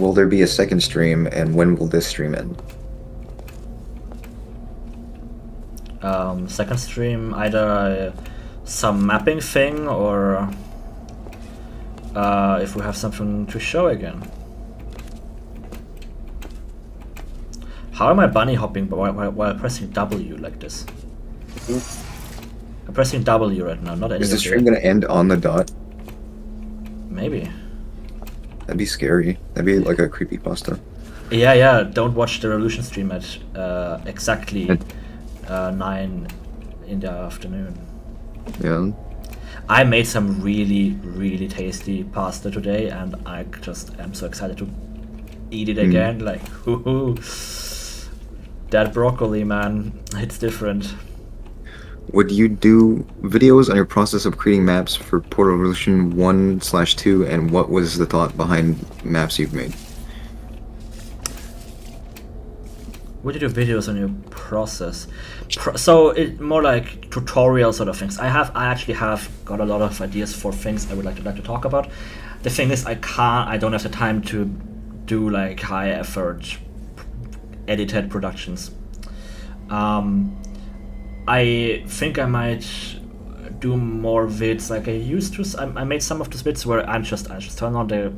B: Will there be a second stream, and when will this stream end?
A: Second stream, either some mapping thing or if we have something to show again. How am I bunny hopping while pressing W like this? I'm pressing W right now, not any
B: Is the
A: of
B: stream gonna end on the dot?
A: Maybe.
B: That'd be scary. That'd be like a creepypasta.
A: Yeah, don't watch the Revolution stream at exactly 9 in the afternoon.
B: Yeah.
A: I made some really tasty pasta today, and I just am so excited to eat it again. Like, whoo, that broccoli, man, it's different.
B: Would you do videos on your process of creating maps for Portal Revolution 1/2, and what was the thought behind maps you've made?
A: Would you do videos on your process? So it more like tutorial sort of things. I actually have got a lot of ideas for things I would like to talk about. The thing is, I don't have the time to do like high effort edited productions. I think I might do more vids like I used to. I made some of those vids where I just turn on the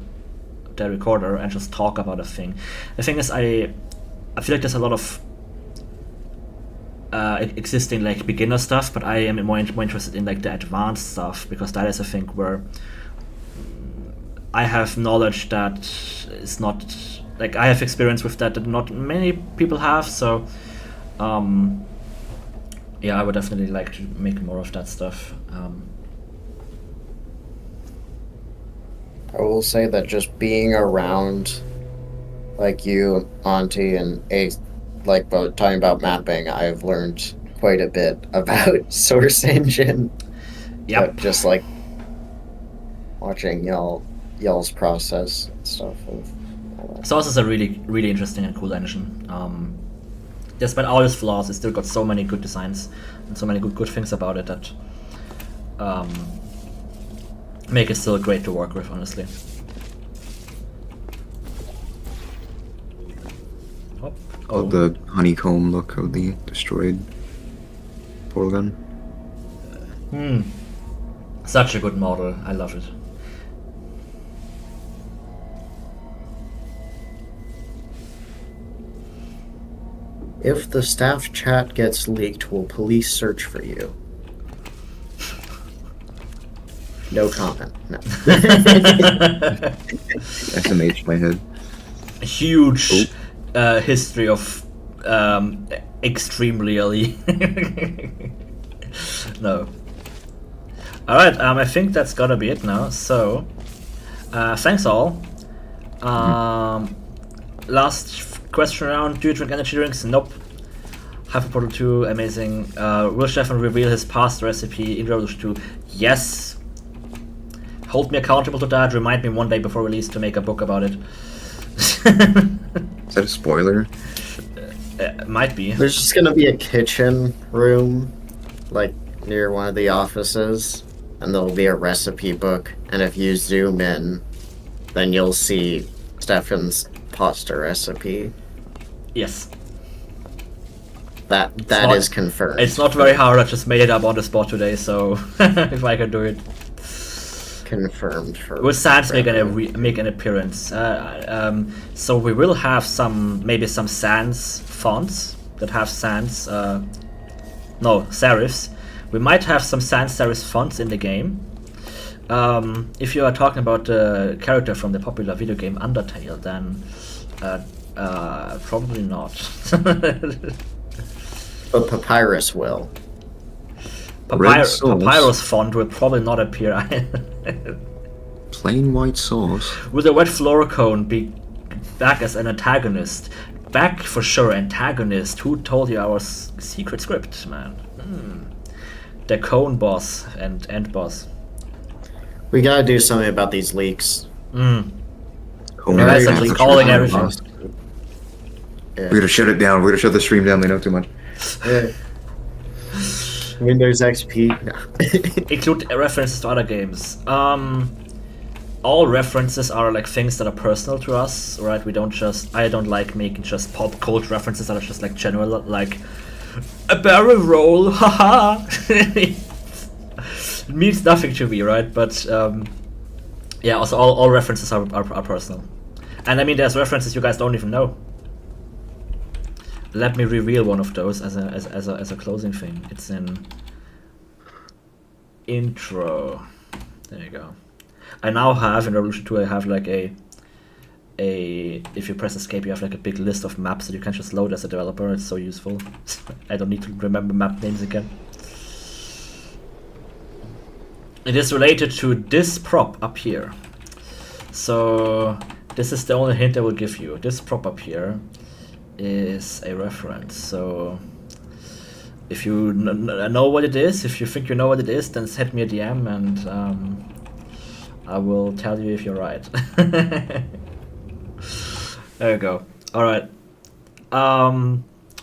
A: recorder and just talk about a thing. The thing is, I feel like there's a lot of existing like beginner stuff, but I am more interested in like the advanced stuff, because that is a thing where I have knowledge that is not like I have experience with that not many people have. So yeah, I would definitely like to make more of that stuff.
C: I will say that just being around, like you, Auntie, and Ace, like both talking about mapping, I've learned quite a bit about Source Engine.
A: Yep.
C: But just like watching y'all's process and stuff.
A: Source is a really interesting and cool engine. Despite all its flaws, it's still got so many good designs and so many good things about it that make it still great to work with, honestly.
B: Oh, the honeycomb look of the destroyed portal gun.
A: Such a good model. I love it.
C: If the staff chat gets leaked, will police search for you? No comment. No.
B: SMH my head.
A: A huge history of extreme really. No. Alright, I think that's gotta be it now. So, thanks all. Last question round. Do you drink energy drinks? Nope. Hyper Portal 2, amazing. Will Stefan reveal his past recipe in Revolution 2? Yes. Hold me accountable to that. Remind me one day before release to make a book about it.
B: Is that a spoiler?
A: Might be.
C: There's just gonna be a kitchen room, like near one of the offices, and there'll be a recipe book. And if you zoom in, then you'll see Stefan's pasta recipe.
A: Yes.
C: That is confirmed.
A: It's not very hard. I just made it up on the spot today, so if I can do it.
C: Confirmed for.
A: Will Sans make an appearance? So we will have maybe some Sans fonts that have Sans. No, serifs. We might have some Sans serif fonts in the game. If you are talking about the character from the popular video game Undertale, then probably not.
C: But Papyrus will.
A: Papyrus font will probably not appear.
B: Plain white sauce.
A: Will the red fluorocone be back as an antagonist? Back for sure, antagonist. Who told you our secret script, man? The cone boss and end boss.
C: We gotta do something about these leaks.
B: Cone
A: Guys are just calling everything.
C: Yeah.
B: We gotta shut it down. We gotta shut the stream down. They know too much.
C: Yeah. Windows XP.
A: Include references to other games. All references are like things that are personal to us, right? I don't like making just pop culture references that are just like general, like a barrel roll, haha. It means nothing to me, right? But yeah, also all references are personal. And I mean, there's references you guys don't even know. let me reveal one of those as a closing thing. It's in intro. There you go. I now have in Revolution 2. I have like a if you press escape, you have like a big list of maps that you can just load as a developer. It's so useful. I don't need to remember map names again. It is related to this prop up here. So this is the only hint I will give you. This prop up here is a reference. So if you know what it is, if you think you know what it is, then send me a DM and I will tell you if you're right. There you go. All right.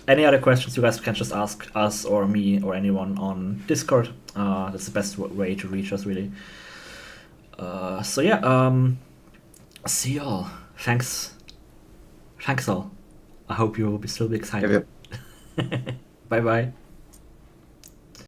A: Any other questions you guys can just ask us or me or anyone on Discord. That's the best way to reach us, really. So yeah, see y'all. Thanks all. I hope you will still be excited.
B: Yep.
A: Bye bye.